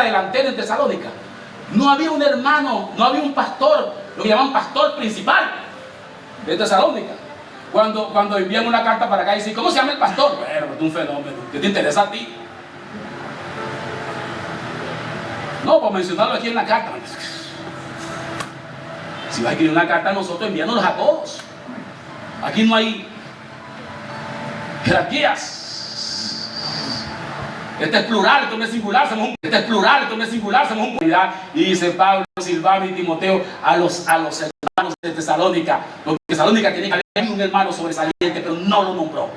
delantera en Tesalónica. No había un hermano, no había un pastor, lo que llaman pastor principal de Tesalónica. Cuando envían una carta para acá y dicen, ¿cómo se llama el pastor? Bueno, es un fenómeno. ¿Qué te interesa a ti? No, por mencionarlo aquí en la carta. Si vas a escribir una carta a nosotros, enviándonos a todos. Aquí no hay jerarquías. Este es plural, esto no es singular, somos un... Este es plural, esto no es singular, somos un... Y dice Pablo, Silvano y Timoteo a los hermanos de Tesalónica. Porque Tesalónica tiene que haber un hermano sobresaliente, pero no lo nombró.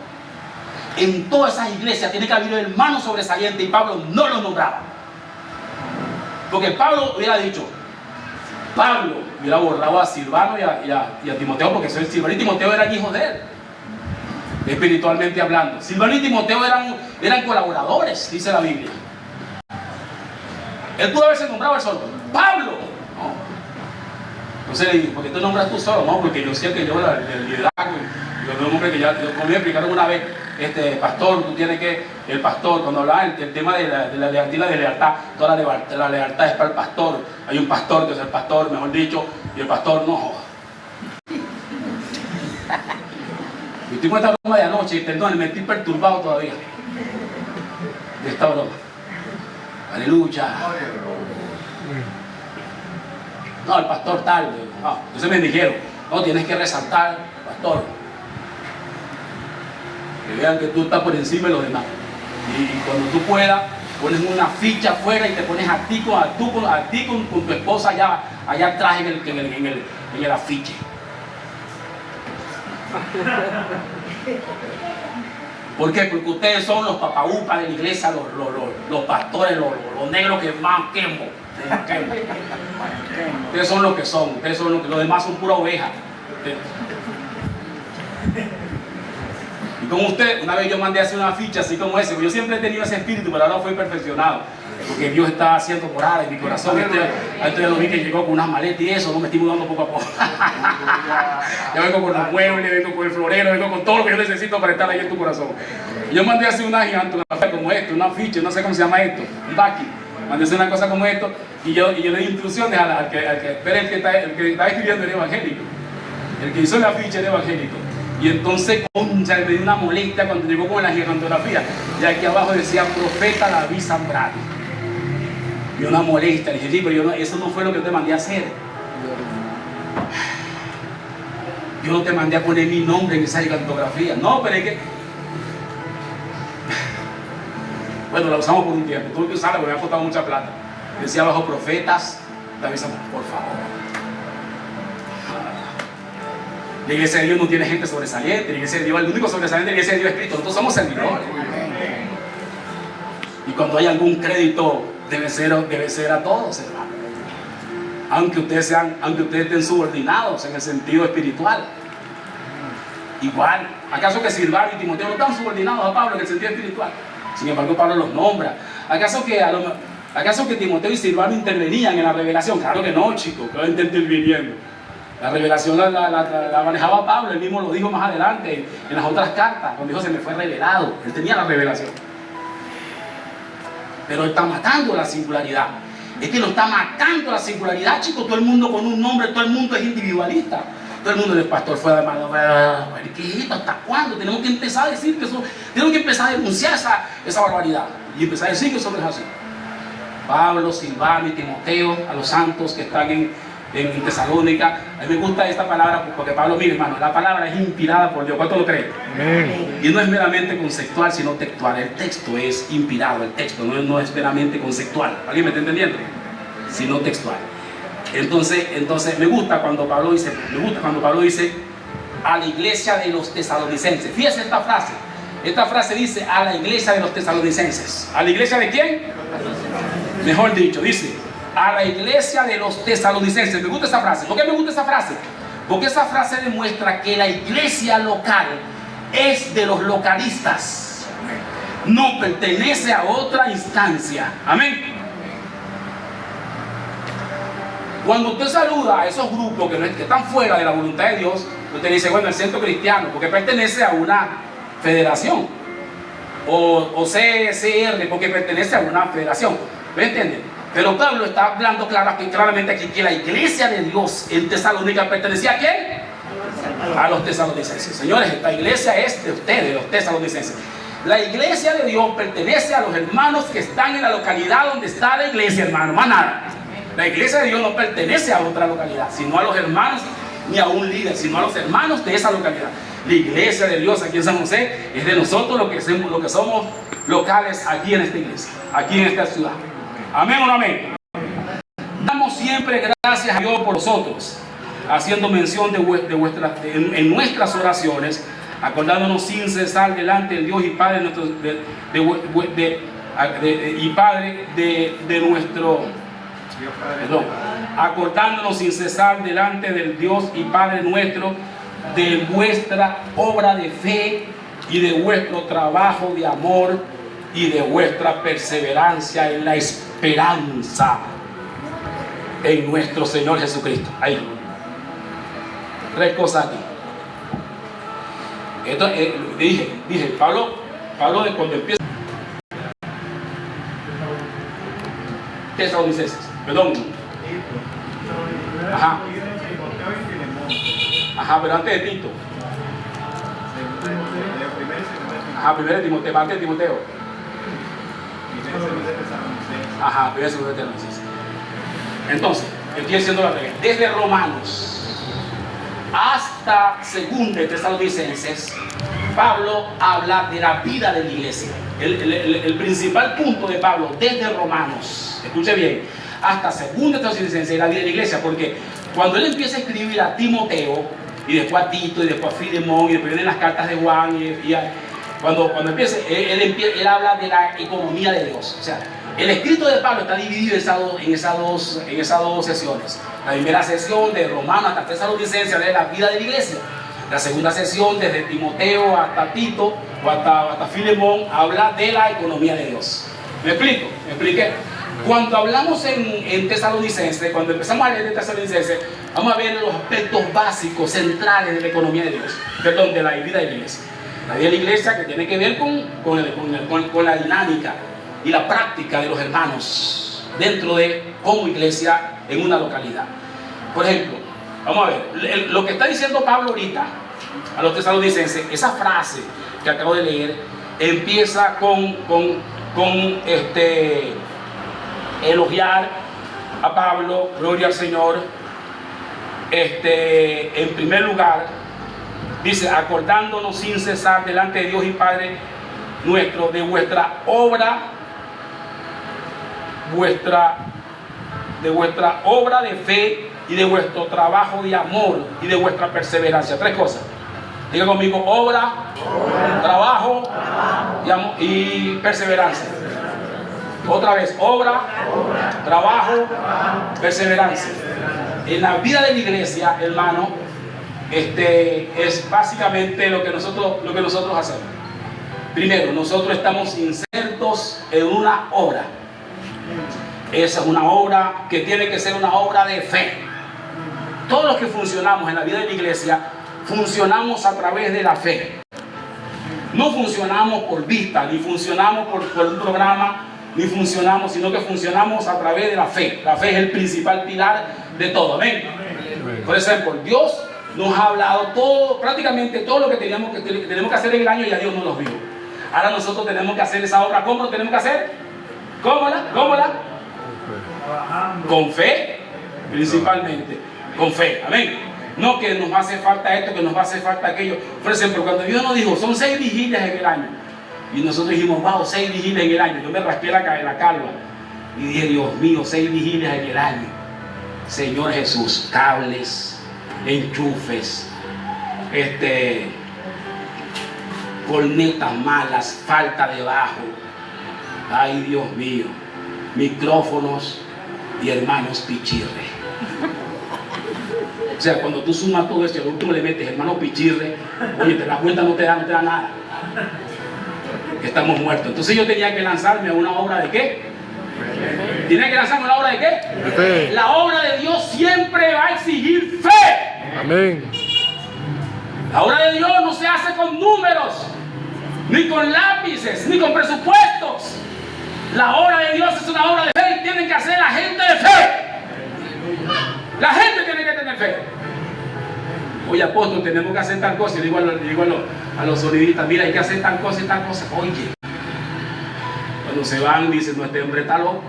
En todas esas iglesias tiene que haber un hermano sobresaliente y Pablo no lo nombraba. Porque Pablo hubiera dicho, Pablo hubiera borrado a Silvano y a Timoteo, porque Silvano y Timoteo eran hijos de él, espiritualmente hablando. Silvano y Timoteo eran colaboradores, dice la Biblia. Él pudo haberse nombrado él solo. Pablo, no. Entonces le digo, ¿por qué te nombras tú solo? No, porque yo sé que yo el liderazgo, y los hombres que ya me explicaron una vez, pastor, tú tienes que, el pastor, cuando hablaba el tema de la lealtad y la lealtad, toda la lealtad es para el pastor. Hay un pastor que es el pastor, mejor dicho, y el pastor no joda. Y estoy con esta broma de anoche, y perdón, me estoy perturbado todavía de esta broma. Aleluya. No, el pastor tal. No. Entonces me dijeron, no, tienes que resaltar, pastor. Que vean que tú estás por encima de los demás. Y cuando tú puedas, pones una ficha afuera y te pones a ti con tu esposa allá atrás en el afiche. ¿Por qué? Porque ustedes son los papaúpas de la iglesia, los pastores, los negros que más quemo. Ustedes son lo que son, los demás son pura oveja. Y como usted, una vez yo mandé a hacer una ficha así como ese, yo siempre he tenido ese espíritu, pero ahora fui perfeccionado. Porque Dios está haciendo morada en mi corazón. Antes ya lo vi que llegó con unas maletas y eso, no me estoy mudando poco a poco. Ya vengo con los muebles, vengo con el florero, vengo con todo lo que yo necesito para estar ahí en tu corazón. Y yo mandé a hacer una gigantografía como esto, una ficha, no sé cómo se llama esto, un baki. Mandé a hacer una cosa como esto y yo le di instrucciones al que está escribiendo el evangélico. El que hizo la ficha era evangélico. Y entonces, me dio una molestia cuando llegó con la gigantografía. Y aquí abajo decía profeta David Zambrano. Y una molestia. Le dije, sí, pero eso no fue lo que yo te mandé a hacer. Yo no te mandé a poner mi nombre en esa gigantografía. No, pero es que... Bueno, la usamos por un tiempo. Tuve que usarla porque me ha costado mucha plata. Decía abajo profetas David Zambrano. Por favor. La iglesia de Dios no tiene gente sobresaliente. La iglesia de Dios, el único sobresaliente de la iglesia de Dios es Cristo. Nosotros somos servidores. Y cuando hay algún crédito, debe ser a todos, hermano. Aunque ustedes estén subordinados en el sentido espiritual. Igual. ¿Acaso que Silvano y Timoteo no están subordinados a Pablo en el sentido espiritual? Sin embargo, Pablo los nombra. ¿Acaso que Timoteo y Silvano intervenían en la revelación? Claro que no, chicos. Que están interviniendo. La revelación la manejaba Pablo, él mismo lo dijo más adelante en las otras cartas, cuando dijo se me fue revelado, él tenía la revelación. Pero él está matando la singularidad. Es que lo está matando la singularidad, chicos. Todo el mundo con un nombre, todo el mundo es individualista. Todo el mundo del pastor fue de mano. ¿Qué es esto? ¿Hasta cuándo? Tenemos que empezar a decir que eso, tenemos que empezar a denunciar esa barbaridad y empezar a decir que eso no es así. Pablo, Silvano y Timoteo, a los santos que están en Tesalónica. A mí me gusta esta palabra porque Pablo, mire hermano, la palabra es inspirada por Dios. ¿Cuánto lo creen? Y no es meramente conceptual, sino textual. El texto es inspirado, el texto no es meramente conceptual. ¿Alguien me está entendiendo? Sino textual. Entonces me gusta cuando Pablo dice a la iglesia de los tesalonicenses. Fíjese esta frase. Esta frase dice a la iglesia de los tesalonicenses. ¿A la iglesia de quién? Mejor dicho, dice a la iglesia de los tesalonicenses. Me gusta esa frase. ¿Por qué me gusta esa frase? Porque esa frase demuestra que la iglesia local es de los localistas. No pertenece a otra instancia. Amén. Cuando usted saluda a esos grupos que están fuera de la voluntad de Dios, usted dice, bueno, el centro cristiano, porque pertenece a una federación. O CCR, porque pertenece a una federación. ¿Me entienden? Pero Pablo está hablando claramente aquí que la iglesia de Dios en Tesalónica pertenecía ¿a quién? A los tesalonicenses. Señores, esta iglesia es de ustedes, los tesalonicenses. La iglesia de Dios pertenece a los hermanos que están en la localidad donde está la iglesia, hermano, más nada. La iglesia de Dios no pertenece a otra localidad, sino a los hermanos, ni a un líder, sino a los hermanos de esa localidad. La iglesia de Dios aquí en San José es de nosotros los que somos locales aquí en esta iglesia, aquí en esta ciudad. Amén o no amén. Damos siempre gracias a Dios por vosotros, haciendo mención en nuestras oraciones, acordándonos sin cesar delante del Dios y Padre nuestro, acordándonos sin cesar delante del Dios y Padre nuestro de vuestra obra de fe y de vuestro trabajo de amor y de vuestra perseverancia en la esperanza en nuestro Señor Jesucristo. Ahí. 3 cosas aquí. Esto, dije, Pablo de cuando empieza Tesalonicenses, perdón. Pero antes de Tito. Primero de Timoteo, parte de Timoteo. Primero de Tesalonicenses. Entonces, estoy haciendo la regla. Desde Romanos hasta 2 de Tesalonicenses, Pablo habla de la vida de la iglesia. El principal punto de Pablo desde Romanos, escuche bien, hasta 2 de Tesalonicenses es la vida de la iglesia, porque cuando él empieza a escribir a Timoteo y después a Tito y después a Filemón y después vienen las cartas de Juan cuando empieza, él habla de la economía de Dios. O sea, el escrito de Pablo está dividido en esas dos sesiones. La primera sesión de Romanos hasta Tesalonicenses de la vida de la iglesia. La segunda sesión desde Timoteo hasta Tito o hasta Filemón habla de la economía de Dios. ¿Me explico? ¿Me expliqué? Cuando hablamos en Tesalonicenses, cuando empezamos a leer de Tesalonicenses, vamos a ver los aspectos básicos, centrales de la economía de Dios, perdón, de la vida de la iglesia. La vida de la iglesia que tiene que ver con la dinámica y la práctica de los hermanos dentro de como iglesia en una localidad. Por ejemplo, vamos a ver, lo que está diciendo Pablo ahorita a los tesalonicenses, esa frase que acabo de leer, empieza con elogiar a Pablo, gloria al Señor. En primer lugar, dice, acordándonos sin cesar delante de Dios y Padre nuestro de vuestra obra, de vuestra obra de fe y de vuestro trabajo de amor y de vuestra perseverancia. 3 cosas. Diga conmigo, obra, trabajo y perseverancia. Otra vez, obra, trabajo, perseverancia. En la vida de la iglesia, hermano, es básicamente lo que nosotros hacemos. Primero, nosotros estamos insertos en una obra. Esa es una obra que tiene que ser una obra de fe. Todos los que funcionamos en la vida de la iglesia, funcionamos a través de la fe. No funcionamos por vista, ni funcionamos por un programa, ni funcionamos, sino que funcionamos a través de la fe. La fe es el principal pilar de todo. Amén. Por ejemplo, Dios nos ha hablado prácticamente todo lo que tenemos que hacer en el año, y ya Dios nos los vio. Ahora nosotros tenemos que hacer esa obra. ¿Cómo lo tenemos que hacer? ¿Cómo la? Con fe, principalmente. Con fe. Amén. No que nos hace falta esto, que nos hace falta aquello. Por ejemplo, cuando Dios nos dijo, son 6 vigilias en el año. Y nosotros dijimos, wow, 6 vigilias en el año. Yo me raspé la calva. Y dije, Dios mío, 6 vigilias en el año. Señor Jesús, cables, enchufes, cornetas malas, falta de bajo. Ay, Dios mío. Micrófonos y hermanos pichirre. O sea, cuando tú sumas todo esto y al último le metes hermano pichirre, oye, te das cuenta, no te da nada. Estamos muertos. Entonces yo tenía que lanzarme a una obra de ¿qué? ¿Tenía que lanzarme a una obra de qué? Fe. La obra de Dios siempre va a exigir fe. Amén. La obra de Dios no se hace con números, ni con lápices, ni con presupuestos. La obra de Dios es una obra de fe y tienen que hacer la gente de fe. La gente tiene que tener fe. Oye, apóstol, tenemos que hacer tal cosa. Y digo a los sonidistas, mira, hay que hacer tal cosa y tal cosa. Oye, cuando se van, dicen, no, este hombre está loco.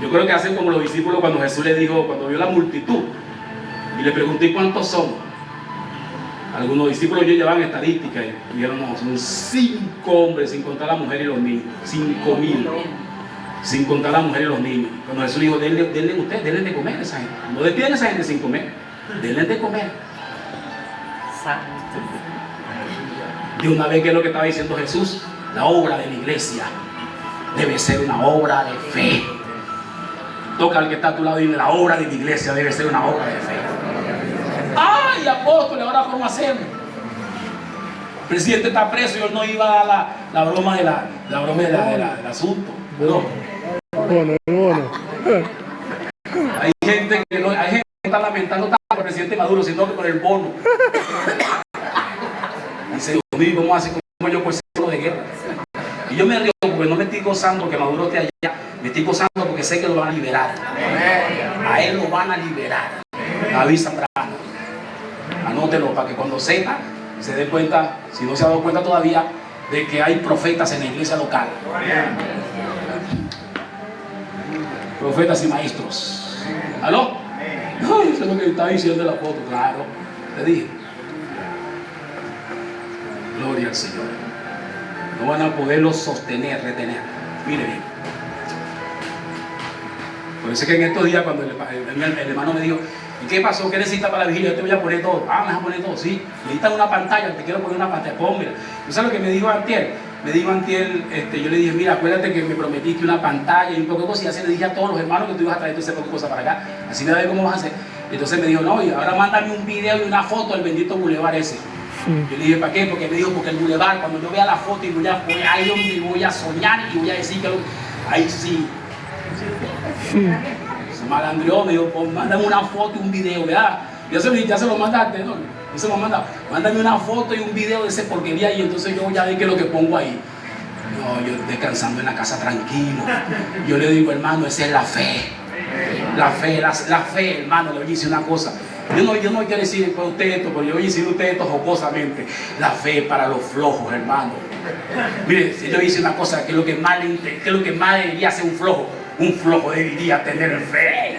Yo creo que hacen como los discípulos cuando Jesús le dijo, cuando vio la multitud, y le pregunté cuántos son. Algunos discípulos ya llevaban estadísticas y dijeron, no, son 5 hombres, sin contar a la mujer y los niños. 5.000. Sin contar a la mujer y los niños. Cuando Jesús dijo, denle ustedes, denle de comer a esa gente. No despiden a esa gente sin comer. Denle de comer. De una vez, que es lo que estaba diciendo Jesús, la obra de la iglesia debe ser una obra de fe. Toca al que está a tu lado y dile, la obra de la iglesia debe ser una obra de fe. ¡Ay, apóstol! ¿Ahora cómo hacemos? El presidente está preso y yo no iba a dar la broma del asunto. No. Bueno. Hay gente que está lamentando tanto por el presidente Maduro, sino que por el bono. Dice, Dios mío, ¿cómo hace como yo por ser de guerra? Y yo me río porque no me estoy gozando que Maduro esté allá, me estoy gozando porque sé que lo van a liberar. A él lo van a liberar. David Zambrano. Anótelo para que cuando sepa, se dé cuenta, si no se ha dado cuenta todavía, de que hay profetas en la iglesia local. Profetas y maestros. ¿Aló? Ay, eso es lo que está diciendo la foto, claro. Te dije. Gloria al Señor. No van a poderlo sostener, retener. Mire bien. Por eso es que en estos días, cuando el hermano me dijo, ¿y qué pasó? ¿Qué necesitas para la vigilia? Yo te voy a poner todo. Ah, me vas a poner todo, sí. Necesitas una pantalla, te quiero poner una pantalla. Pues mira, ¿tú sabes lo que me dijo antier? Me dijo antier, yo le dije, mira, acuérdate que me prometiste una pantalla y un poco de cosas. Y así le dije a todos los hermanos que tú ibas a traer todo ese poco de cosas para acá. Así me da cómo vas a hacer. Entonces me dijo, no, y ahora mándame un video y una foto del bendito bulevar ese. Yo le dije, ¿para qué? Porque me dijo, porque el bulevar, cuando yo vea la foto y voy ahí donde voy a soñar y voy a decir que ahí sí. Se malandrió, me dijo, pues mándame una foto y un video, ¿verdad? Ya se lo mandaste, ¿no? No se lo manda. Mándame una foto y un video de ese porquería y entonces yo ya vi que lo que pongo ahí. No, yo descansando en la casa tranquilo. Yo le digo, hermano, esa es la fe. La fe, hermano, le voy a decir una cosa. Yo no quiero decir para usted esto, porque yo voy a decir usted esto jocosamente. La fe para los flojos, hermano. Mire, si yo voy a decir una cosa, que es lo que más debería hacer un flojo. Un flojo debería tener fe.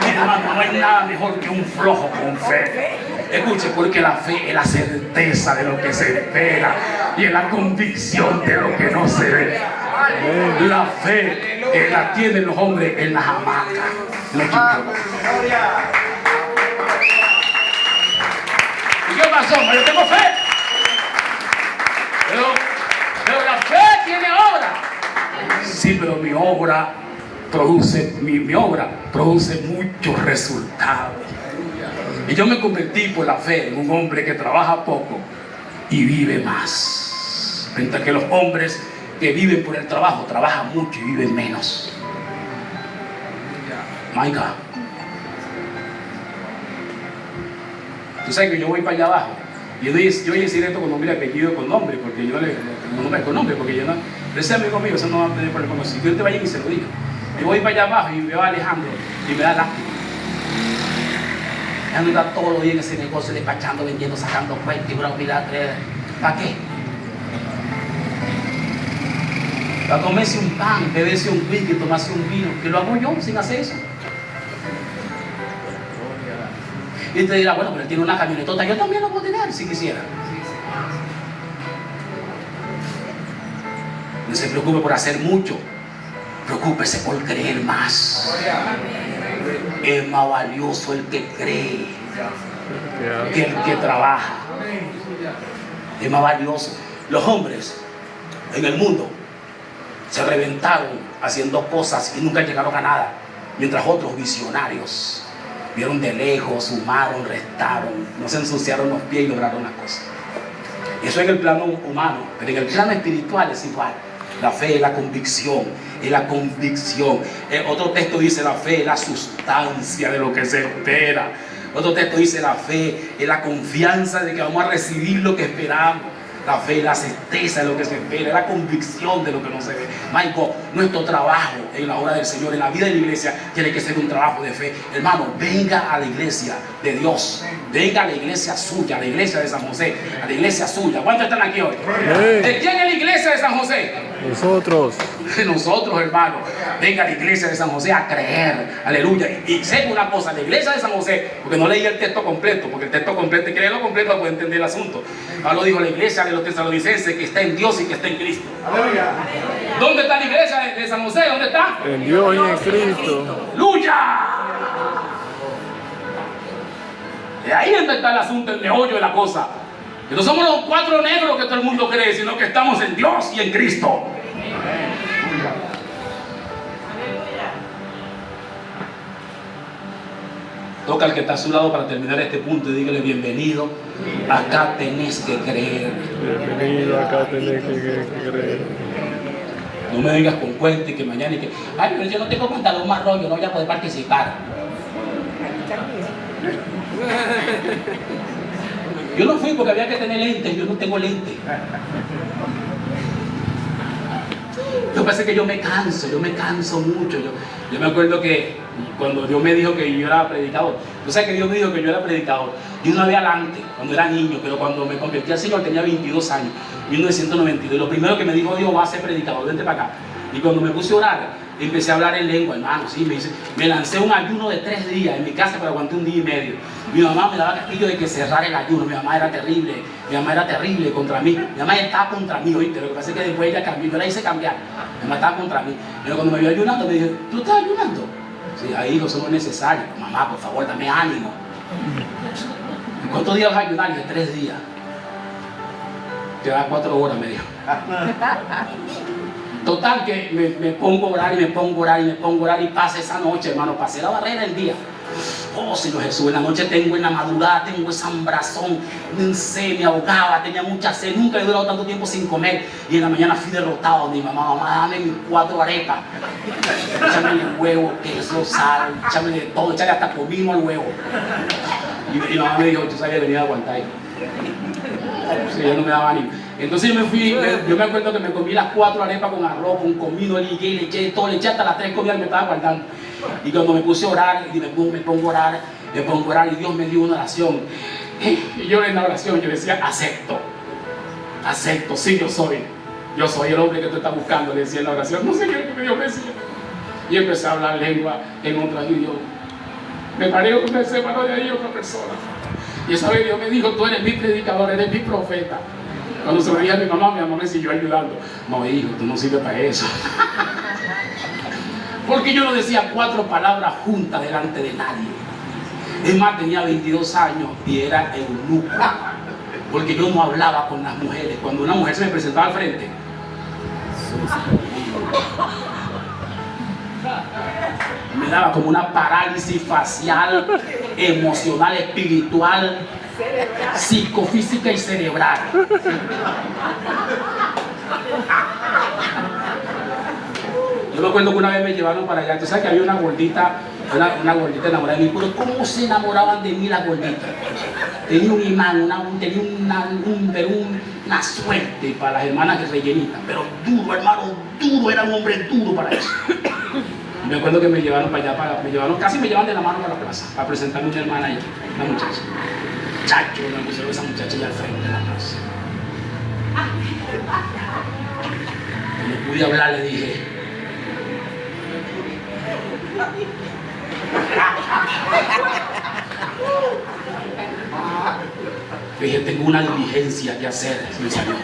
Mire, hermano, no hay nada mejor que un flojo con fe. Escuche, porque la fe es la certeza de lo que se espera y es la convicción de lo que no se ve. La fe la tienen los hombres en las hamacas. ¿Y qué pasó? Yo tengo fe. Pero la fe tiene obra. Sí, pero mi obra produce muchos resultados. Y yo me convertí por la fe en un hombre que trabaja poco y vive más. Mientras que los hombres que viven por el trabajo trabajan mucho y viven menos. My God. Tú sabes que yo voy para allá abajo. Yo voy a decir esto con nombre y apellido con nombre, porque yo con nombre, porque yo no. Pero ese amigo mío, eso no va a tener problema. Si yo te vaya y se lo diga. Yo voy para allá abajo y veo a Alejandro y me da lástima. Alejandro está todos los días en ese negocio despachando, vendiendo, sacando cuentas y ¿para qué? Para comerse un pan, beberse un whisky, tomarse un vino, que lo hago yo sin hacer eso. Y te dirá, bueno, pero él tiene una camionetota, yo también lo puedo tener si quisiera. No se preocupe por hacer mucho, preocúpese por creer más. Es más valioso el que cree que el que trabaja. Es más valioso. Los hombres en el mundo se reventaron haciendo cosas y nunca llegaron a nada, mientras otros visionarios vieron de lejos, sumaron, restaron, no se ensuciaron los pies y lograron las cosas. Eso en el plano humano, pero en el plano espiritual es igual. La fe es la convicción, es la convicción. Otro texto dice, la fe es la sustancia de lo que se espera. Otro texto dice, la fe es la confianza de que vamos a recibir lo que esperamos. La fe es la certeza de lo que se espera, es la convicción de lo que no se ve. My God, nuestro trabajo en la obra del Señor, en la vida de la iglesia, tiene que ser un trabajo de fe. Hermano, venga a la iglesia de Dios. Venga a la iglesia suya, a la iglesia de San José, a la iglesia suya. ¿Cuántos están aquí hoy? ¿De quién es la iglesia de San José? Nosotros. Nosotros, hermano. Venga a la iglesia de San José a creer. Aleluya. Y sé una cosa, la iglesia de San José, porque no leí el texto completo, porque el texto completo, hay que leerlo completo para poder entender el asunto. Pablo dijo, la iglesia de los tesalonicenses que está en Dios y que está en Cristo. Aleluya. ¿Dónde está la iglesia de San José? ¿Dónde está? En Dios y en Cristo. ¡Aleluya! Y ahí es donde está el asunto, el meollo de la cosa. Que no somos los cuatro negros que todo el mundo cree, sino que estamos en Dios y en Cristo. Toca al que está a su lado para terminar este punto y dígale bienvenido. Acá tenés que creer. Bienvenido, acá tenés que creer. No me vengas con cuentos y que mañana y que, ay, pero yo no tengo pantalón marrón, yo no voy a poder participar. Yo no fui porque había que tener lentes, yo no tengo lentes. Yo pensé que yo me canso mucho. Yo me acuerdo que cuando Dios me dijo que yo era predicador, tú sabes que Dios me dijo que yo era predicador. Yo una vez adelante, cuando era niño, pero cuando me convertí al Señor tenía 22 años, 1992. Y lo primero que me dijo Dios, va a ser predicador, vente para acá. Y cuando me puse a orar, empecé a hablar en lengua, hermano, sí, me lancé un ayuno de 3 días en mi casa, pero aguanté 1 día y medio. Mi mamá me daba castillo de que cerrara el ayuno. Mi mamá era terrible contra mí. Mi mamá estaba contra mí, oíste. Lo que pasa es que después ella cambió, yo la hice cambiar. Mi mamá estaba contra mí. Pero cuando me vio ayunando, me dijo, ¿tú estás ayunando? Sí, ahí hijo, somos necesarios. Mamá, por favor, dame ánimo. ¿Cuántos días vas a ayunar? Y 3 días. Te da 4 horas, me dijo. Total que me pongo a orar y pasa esa noche, hermano, pasé la barrera el día. Oh, Señor Jesús, en la noche tengo, en la madrugada tengo esa hambrazón, me ahogaba, tenía mucha sed, nunca he durado tanto tiempo sin comer. Y en la mañana fui derrotado, mi mamá, dame mis 4 arepas, échame huevo, queso, sal, échame de todo, échale hasta comino al huevo. Y mi mamá me dijo, tú sabes, venía a aguantar. Sí, yo no me daba ánimo. Entonces yo me fui, yo me acuerdo que me comí las 4 arepas con arroz, con comino, le eché todo, le eché hasta las 3 comidas que me estaba guardando. Y cuando me puse a orar, y me pongo a orar, y Dios me dio una oración. Y yo en la oración, yo decía, acepto, sí, yo soy el hombre que tú estás buscando, le decía en la oración, no sé qué Dios me decía. Y empecé a hablar lengua en otro idioma. Me paré con el separó de ahí otra persona. Y esa vez Dios me dijo, tú eres mi predicador, eres mi profeta. Cuando se lo dije a mi mamá me siguió ayudando. No, hijo, tú no sirves para eso. Porque yo no decía 4 palabras juntas delante de nadie. Es más, tenía 22 años y era eunuco. Porque yo no hablaba con las mujeres. Cuando una mujer se me presentaba al frente, me daba como una parálisis facial, emocional, espiritual, psicofísica y cerebral. Yo me acuerdo que una vez me llevaron para allá. Tú sabes que había una gordita enamorada de mí. Pero ¿cómo se enamoraban de mí las gorditas? Tenía un imán, tenía una suerte para las hermanas rellenitas. Pero duro, hermano, duro, era un hombre duro para eso. Me acuerdo que me llevaron para allá, casi me llevan de la mano para la plaza, para presentarme a una hermana allá, una muchacha. Chacho, me pusieron esa muchacha allá al frente de la plaza. Cuando pude hablar, le dije, tengo una diligencia que hacer, mi Señor.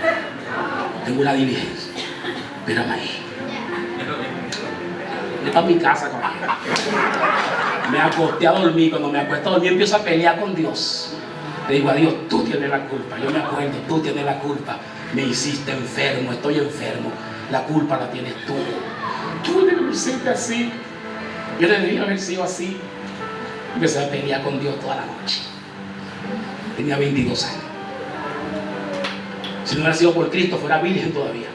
Tengo una diligencia. Espérame ahí. Está en mi casa, caballero. Me acosté a dormir. Cuando me acuesto a dormir empiezo a pelear con Dios. Le digo a Dios, tú tienes la culpa. Yo me acuerdo, tú tienes la culpa. Me hiciste enfermo, estoy enfermo. La culpa la tienes tú. Tú debes ser así. Yo debería haber sido así. Empecé a pelear con Dios toda la noche. Tenía 22 años. Si no hubiera sido por Cristo, fuera virgen todavía.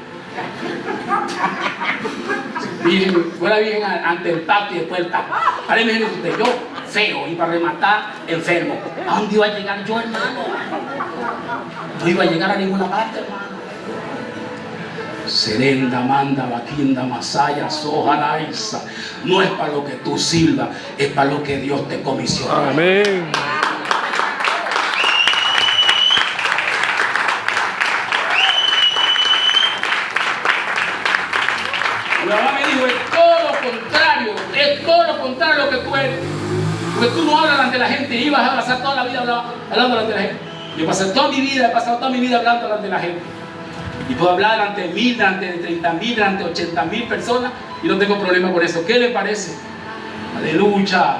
Fuera virgen ante el pacto y después el pacto. Ahora imagínense usted, yo feo y para rematar enfermo. ¿A dónde iba a llegar yo, hermano? No iba a llegar a ninguna parte, hermano. Serenda, manda, vaquinda, masaya, soja, laisa. No es para lo que tú sirvas, es para lo que Dios te comisiona. Amén. Mi mamá me dijo, es todo lo contrario a lo que tú eres. Porque tú no hablas delante de la gente, ibas a pasar toda la vida hablando delante de la gente. Yo he pasado toda mi vida hablando delante de la gente. Y puedo hablar delante de 1000, delante de 30.000, delante de 80.000 personas y no tengo problema con eso. ¿Qué le parece? Aleluya.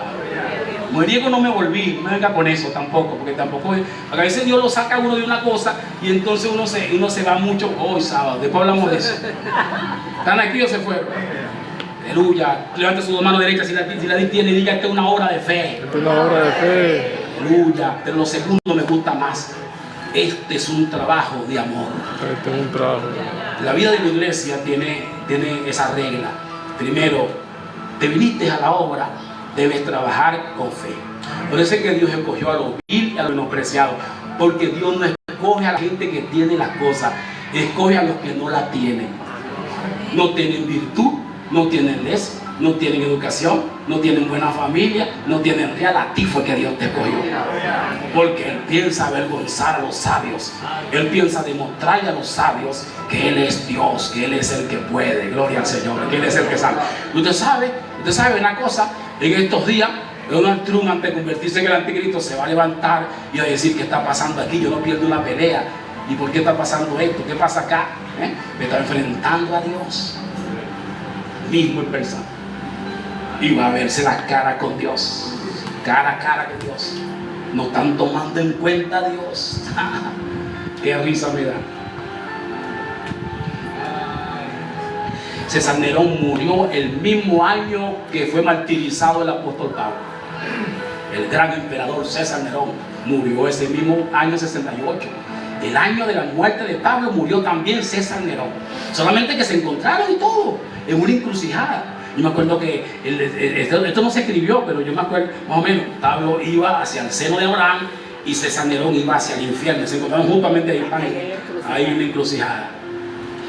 Mujeriego no me volví, no me venga con eso tampoco, porque a veces Dios lo saca a uno de una cosa y entonces uno se va mucho. Hoy sábado, después hablamos de eso. ¿Están aquí o se fueron? Aleluya. Levante su mano derecha si la tiene y diga: esta es una obra de fe. Esta es una obra de fe. Aleluya. Pero lo segundo me gusta más. Este es un trabajo de amor. Este es un trabajo. La vida de la iglesia tiene esa regla. Primero, te viniste a la obra, debes trabajar con fe. Por eso es que Dios escogió a los vil y a los menospreciados. Porque Dios no escoge a la gente que tiene las cosas, escoge a los que no la tienen. No tienen virtud, no tienen ley, no tienen educación, no tienen buena familia, no tienen real. A ti fue que Dios te escogió. Porque Él piensa avergonzar a los sabios. Él piensa demostrarle a los sabios que Él es Dios, que Él es el que puede. Gloria al Señor, que Él es el que sabe. Usted sabe una cosa, en estos días Donald Trump, antes de convertirse en el anticristo, se va a levantar y va a decir: ¿qué está pasando aquí? Yo no pierdo una pelea. ¿Y por qué está pasando esto? ¿Qué pasa acá? Me está enfrentando a Dios mismo en persona. Y va a verse la cara con Dios, cara a cara con Dios. No están tomando en cuenta a Dios. Qué risa me da. César Nerón murió el mismo año que fue martirizado el apóstol Pablo. El gran emperador César Nerón murió ese mismo año 68. El año de la muerte de Pablo murió también César Nerón. Solamente que se encontraron y todo en una encrucijada. Yo me acuerdo que esto no se escribió, pero yo me acuerdo más o menos. Pablo iba hacia el seno de Abraham y César Nerón iba hacia el infierno. Se encontraron justamente ahí en la encrucijada.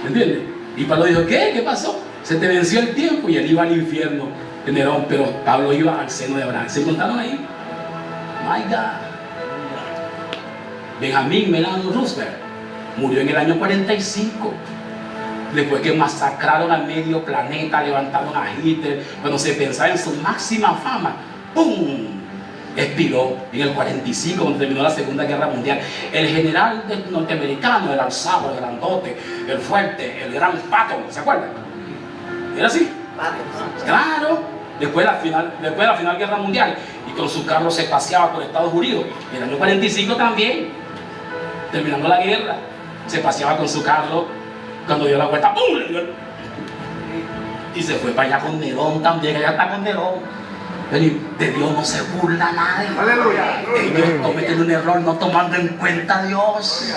¿Me entiendes? Y Pablo dijo: ¿qué pasó? Se te venció el tiempo. Y él iba al infierno de Nerón, pero Pablo iba al seno de Abraham. Se encontraron ahí. My God. Benjamín Melano Roosevelt murió en el año 45. Después que masacraron al medio planeta, levantaron a Hitler, cuando se pensaba en su máxima fama, ¡pum!, expiró en el 45, cuando terminó la Segunda Guerra Mundial. El general norteamericano, el alzado, el grandote, el fuerte, el gran Patton, ¿se acuerdan? ¿Era así? Claro. Después de la final Guerra Mundial, y con su carro se paseaba por Estados Unidos. En el año 45 también, terminando la guerra, se paseaba con su carro. Cuando dio la vuelta, ¡pum!, y se fue para allá con Nerón también. Allá está con Nerón. De Dios no se burla nadie. Aleluya. Ellos cometen un error no tomando en cuenta a Dios.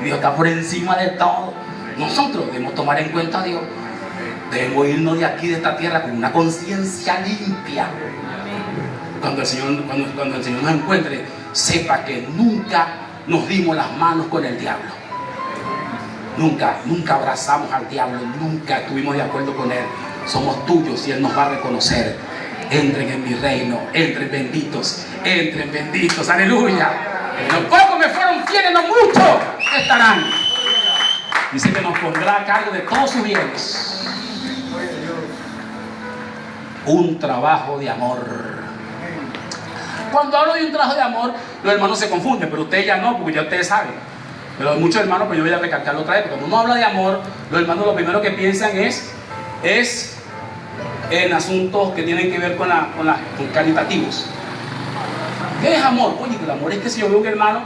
Dios está por encima de todo. Nosotros debemos tomar en cuenta a Dios. Debemos irnos de aquí, de esta tierra, con una conciencia limpia. Cuando el Señor nos encuentre, sepa que nunca nos dimos las manos con el diablo. Nunca abrazamos al diablo, nunca estuvimos de acuerdo con él. Somos tuyos y él nos va a reconocer. Entren en mi reino, entren benditos, aleluya. Los pocos me fueron fieles, no muchos estarán. Dice que nos pondrá a cargo de todos sus bienes. Un trabajo de amor. Cuando hablo de un trabajo de amor, los hermanos se confunden, pero ustedes ya no, porque ya ustedes saben. Pero muchos hermanos, pues yo voy a recalcarlo otra vez, porque cuando uno habla de amor, los hermanos lo primero que piensan es en asuntos que tienen que ver con caritativos. ¿Qué es amor? Oye, el amor es que si yo veo un hermano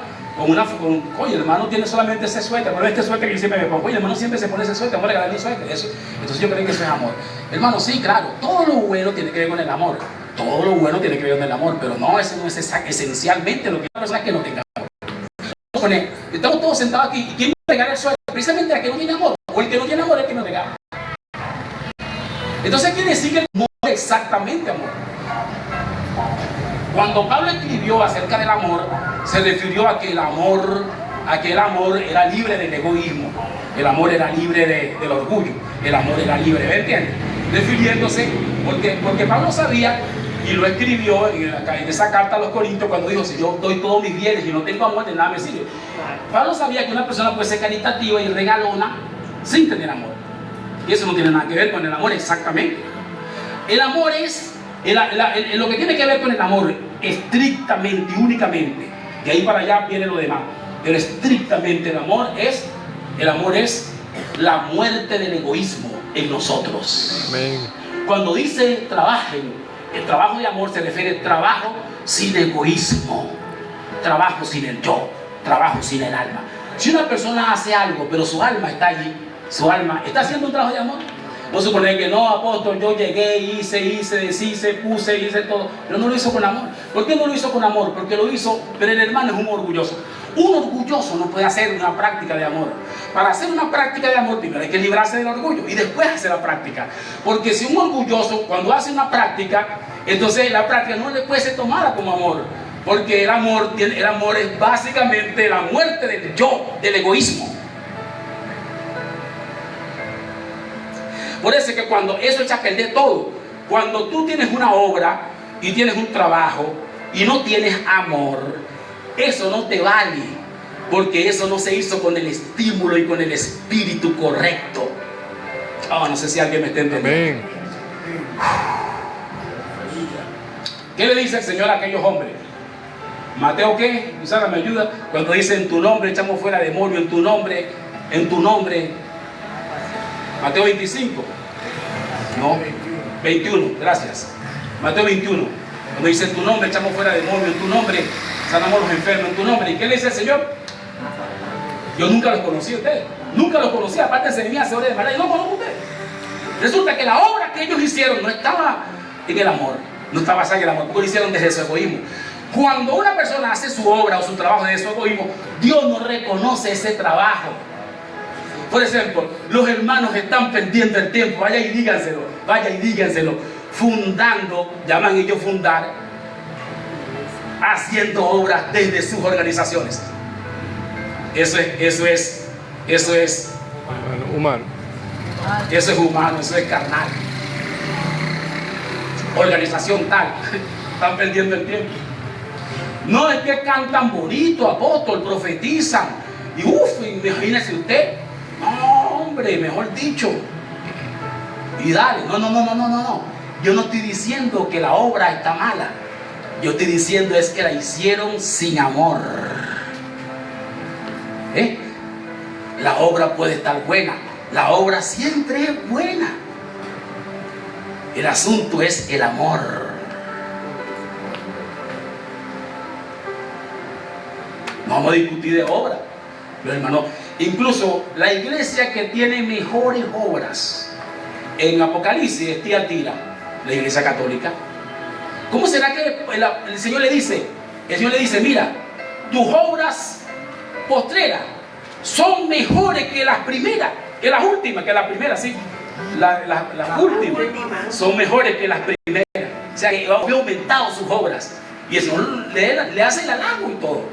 oye, el hermano tiene solamente ese suéter, pero este suéter que yo siempre me pongo, oye, el hermano siempre se pone ese suéter, vamos a regalarle un suéter. Entonces yo creo que eso es amor. Hermano, sí, claro, todo lo bueno tiene que ver con el amor. Todo lo bueno tiene que ver con el amor, pero no, eso no es esencialmente lo que una persona que no tenga amor. Estamos todos sentados aquí, ¿y quién me regala el suéter? Precisamente el que no tiene amor, o el que no tiene amor es el que me regala. Entonces quiere decir que el amor es exactamente amor. Cuando Pablo escribió acerca del amor, se refirió a que el amor era libre del egoísmo. El amor era libre del orgullo. El amor era libre, ¿me entiendes? Refiriéndose, porque Pablo sabía, y lo escribió en esa carta a los Corintios, cuando dijo: si yo doy todos mis bienes y no tengo amor, de nada me sirve. Pablo sabía que una persona puede ser caritativa y regalona sin tener amor. Y eso no tiene nada que ver con el amor exactamente. El amor es, lo que tiene que ver con el amor, estrictamente y únicamente, de ahí para allá viene lo demás, pero estrictamente el amor es la muerte del egoísmo en nosotros. Amén. Cuando dice trabajen, el trabajo de amor se refiere a trabajo sin egoísmo, trabajo sin el yo, trabajo sin el alma. Si una persona hace algo, pero su alma está allí, su alma está haciendo un trabajo de amor. Vos suponer que no, apóstol, yo llegué, hice, deshice, puse, hice todo, pero no lo hizo con amor. ¿Por qué no lo hizo con amor? Porque lo hizo, pero el hermano es un orgulloso. Un orgulloso no puede hacer una práctica de amor. Para hacer una práctica de amor, primero hay que librarse del orgullo y después hacer la práctica. Porque si un orgulloso, cuando hace una práctica, entonces la práctica no le puede ser tomada como amor. Porque el amor es básicamente la muerte del yo, del egoísmo. Por eso es que cuando eso echa a perder todo, cuando tú tienes una obra y tienes un trabajo y no tienes amor, eso no te vale, porque eso no se hizo con el estímulo y con el espíritu correcto. No sé si alguien me está entendiendo. Amén. ¿Qué le dice el Señor a aquellos hombres? Mateo, ¿qué? Usana, me ayuda. Cuando dice: en tu nombre echamos fuera demonio, en tu nombre. Mateo 25. No, 21, gracias. Mateo 21. Cuando dice: en tu nombre echamos fuera demonio, en tu nombre sanamos a los enfermos, en tu nombre. ¿Y qué le dice el Señor? Yo nunca los conocí a ustedes. Nunca los conocí, aparte de mí, hace horas de maldad. Yo no conozco a ustedes. Resulta que la obra que ellos hicieron no estaba en el amor. No estaba basada en el amor, porque lo hicieron desde su egoísmo. Cuando una persona hace su obra o su trabajo desde su egoísmo, Dios no reconoce ese trabajo. Por ejemplo, los hermanos están perdiendo el tiempo. Vaya y díganselo. Fundando, llaman ellos fundar, haciendo obras desde sus organizaciones. Eso es Humano. Eso es humano, eso es carnal. Organización tal. Están perdiendo el tiempo. No es que cantan bonito, apóstol, profetizan. Y imagínese usted. No, hombre, mejor dicho. Y dale. No. Yo no estoy diciendo que la obra está mala. Yo estoy diciendo es que la hicieron sin amor. La obra puede estar buena. La obra siempre es buena. El asunto es el amor. No vamos a discutir de obra, pero hermano, incluso la iglesia que tiene mejores obras en Apocalipsis es Tiatira, la iglesia católica. ¿Cómo será que el Señor le dice? El Señor le dice: mira, tus obras postreras son mejores que las primeras, que las últimas, que las primeras, sí. Las últimas son mejores que las primeras. O sea, que ha aumentado sus obras. Y el Señor le hace el halago y todo.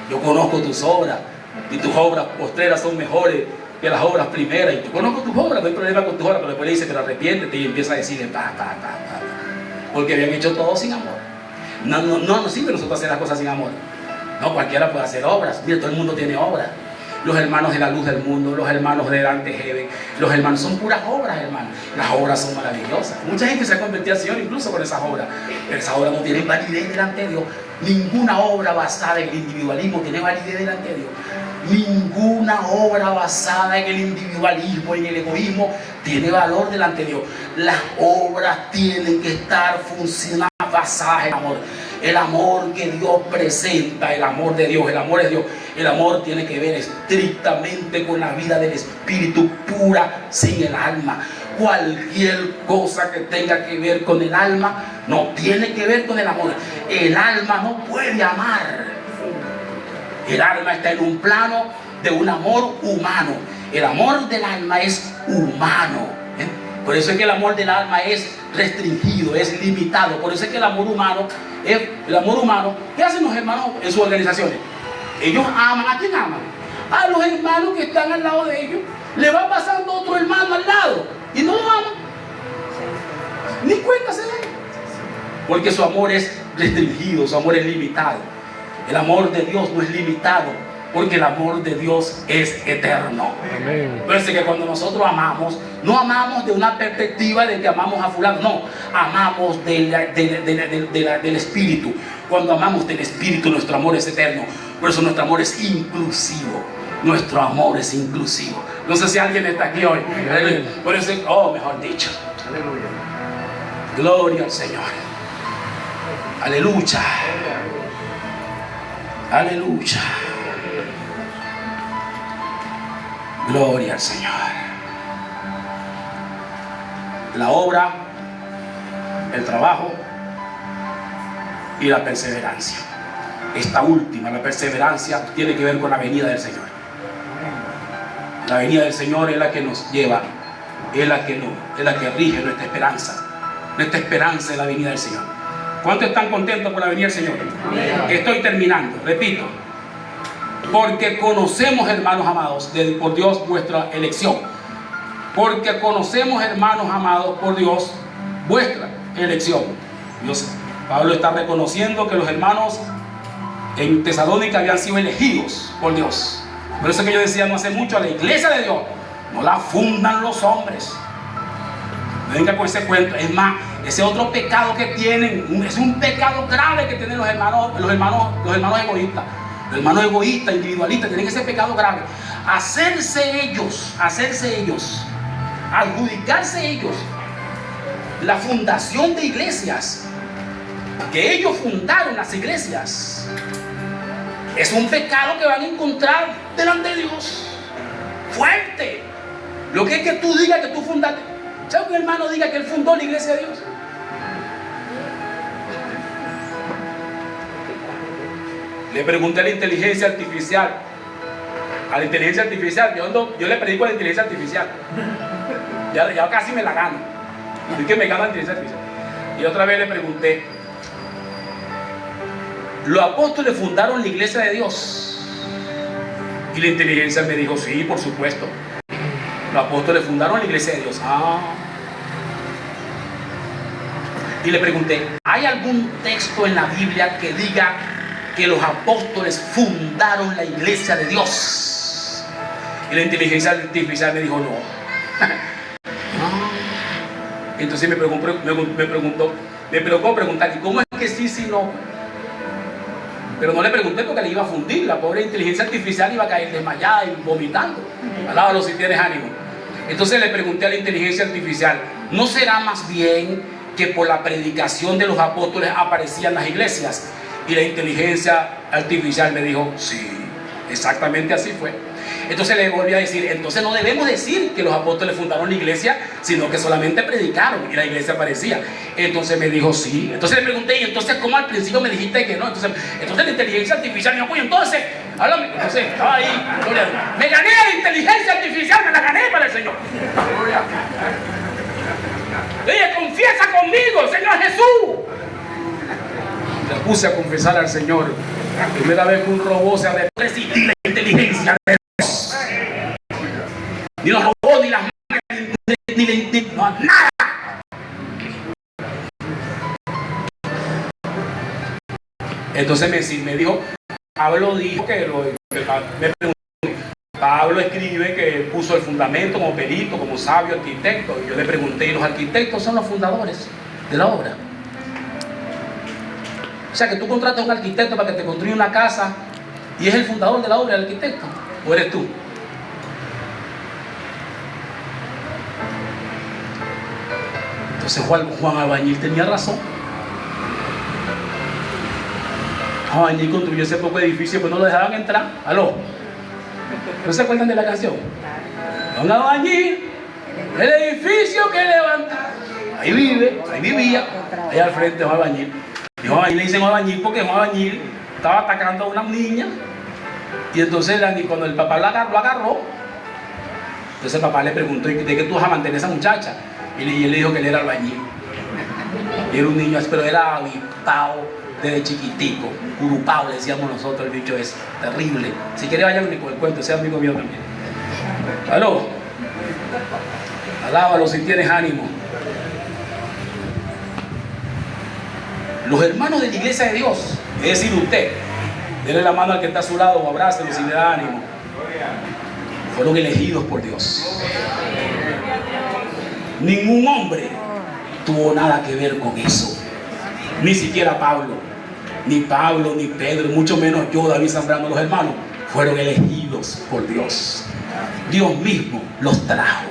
Yo conozco tus obras, y tus obras postreras son mejores que las obras primeras. Y yo conozco tus obras, no hay problema con tus obras, pero después le dice: pero arrepiéntete, y empieza a decir porque habían hecho todo sin amor. No sirve nosotros hacer las cosas sin amor. No, cualquiera puede hacer obras. Mira, todo el mundo tiene obras. Los hermanos de la luz del mundo, los hermanos de Dante Heaven, los hermanos son puras obras, hermanos. Las obras son maravillosas. Mucha gente se ha convertido al Señor incluso con esas obras, pero esas obras no tienen validez delante de Dios. Ninguna obra basada en el individualismo tiene validez delante de Dios. Ninguna obra basada en el individualismo, en el egoísmo, tiene valor delante de Dios. Las obras tienen que estar funcionando basadas en amor. El amor que Dios presenta, el amor de Dios, el amor es Dios. El amor tiene que ver estrictamente con la vida del espíritu pura, sin el alma. Cualquier cosa que tenga que ver con el alma no tiene que ver con el amor. El alma no puede amar. El alma está en un plano de un amor humano. El amor del alma es humano. Por eso es que el amor del alma es restringido, es limitado. Por eso es que el amor humano, ¿qué hacen los hermanos en sus organizaciones? Ellos aman. ¿A quién aman? A los hermanos que están al lado de ellos. le va pasando otro hermano al lado y no lo ama. Ni cuenta se da. Porque su amor es restringido, su amor es limitado. El amor de Dios no es limitado, porque el amor de Dios es eterno. Amén. Parece que cuando nosotros amamos, no amamos de una perspectiva de que amamos a fulano, no, amamos del Espíritu. Cuando amamos del Espíritu, nuestro amor es eterno. Por eso nuestro amor es inclusivo. Nuestro amor es inclusivo. No sé si alguien está aquí hoy. Por eso, mejor dicho. Aleluya. Gloria al Señor. Aleluya. Aleluya. Gloria al Señor. La obra, el trabajo y la perseverancia. Esta última, la perseverancia, tiene que ver con la venida del Señor. La venida del Señor es la que nos lleva, es la que rige nuestra esperanza. Nuestra esperanza es la venida del Señor. ¿Cuántos están contentos por la venida del Señor? Amén. Estoy terminando, repito. Porque conocemos, hermanos amados, por Dios vuestra elección. Porque conocemos, hermanos amados, por Dios vuestra elección. Pablo está reconociendo que los hermanos en Tesalónica habían sido elegidos por Dios. Por eso que yo decía no hace mucho, a la iglesia de Dios no la fundan los hombres. No venga con ese cuento. Es más, ese otro pecado que tienen, es un pecado grave que tienen los hermanos egoístas. Los hermanos egoístas, individualistas, tienen ese pecado grave. Hacerse ellos, adjudicarse ellos la fundación de iglesias, que ellos fundaron las iglesias, es un pecado que van a encontrar delante de Dios. Fuerte. Lo que es que tú digas que tú fundaste. ¿Sabes que un hermano diga que él fundó la iglesia de Dios? Le pregunté a la inteligencia artificial. Yo le predico a la inteligencia artificial. Ya casi me la gano. Es que me gana la inteligencia artificial. Y otra vez le pregunté: ¿los apóstoles fundaron la iglesia de Dios? Y la inteligencia me dijo: sí, por supuesto. Los apóstoles fundaron la iglesia de Dios. Y le pregunté: ¿hay algún texto en la Biblia que diga que los apóstoles fundaron la iglesia de Dios? Y la inteligencia artificial me dijo: no. Entonces me preguntó, preguntar: ¿y cómo es que sí, si no? Pero no le pregunté porque le iba a fundir. La pobre inteligencia artificial iba a caer desmayada y vomitando. Alábalo si tienes ánimo. Entonces le pregunté a la inteligencia artificial: ¿no será más bien que por la predicación de los apóstoles aparecían las iglesias? Y la inteligencia artificial me dijo: sí, exactamente así fue. Entonces le volví a decir: entonces no debemos decir que los apóstoles fundaron la iglesia, sino que solamente predicaron y la iglesia aparecía. Entonces me dijo: sí. Entonces le pregunté: y entonces ¿cómo al principio me dijiste que no? Entonces la inteligencia artificial me dijo: pues entonces, háblame. Entonces estaba ahí, me gané a la inteligencia artificial, me la gané para el Señor. Ella confiesa conmigo, Señor Jesús. Le puse a confesar al Señor. La primera vez que un robot se ha resistir la inteligencia de Dios. Ni los robots, ni las máquinas, no, nada. Entonces me dijo: Pablo dijo que Pablo escribe que puso el fundamento como perito, como sabio arquitecto. Y yo le pregunté: ¿y los arquitectos son los fundadores de la obra? O sea, que tú contratas a un arquitecto para que te construya una casa y es el fundador de la obra, el arquitecto, ¿o eres tú? Entonces Juan Albañil tenía razón. Juan Albañil construyó ese poco edificio, pues no lo dejaban entrar. ¿Aló? ¿No se acuerdan de la canción? Juan Albañil, el edificio que levanta. Ahí vivía, ahí al frente de Juan Albañil. Y Juan Albañil le dicen Juan Albañil porque Juan Albañil estaba atacando a una niña. Y entonces cuando el papá lo agarró, entonces el papá le preguntó: ¿de qué tú vas a mantener a esa muchacha? Y él le dijo que él era albañil. Y era un niño, pero era avispado desde chiquitico, curupao, le decíamos nosotros, el bicho es terrible. Si quiere vayan con el cuento, ese amigo mío también. ¿Aló? Alábalo si tienes ánimo. Los hermanos de la iglesia de Dios, es decir, usted, denle la mano al que está a su lado o abrácelo si le da ánimo. Fueron elegidos por Dios. Ningún hombre tuvo nada que ver con eso. Ni siquiera Pablo, ni Pedro, mucho menos yo, David Zambrano. Los hermanos fueron elegidos por Dios. Dios mismo los trajo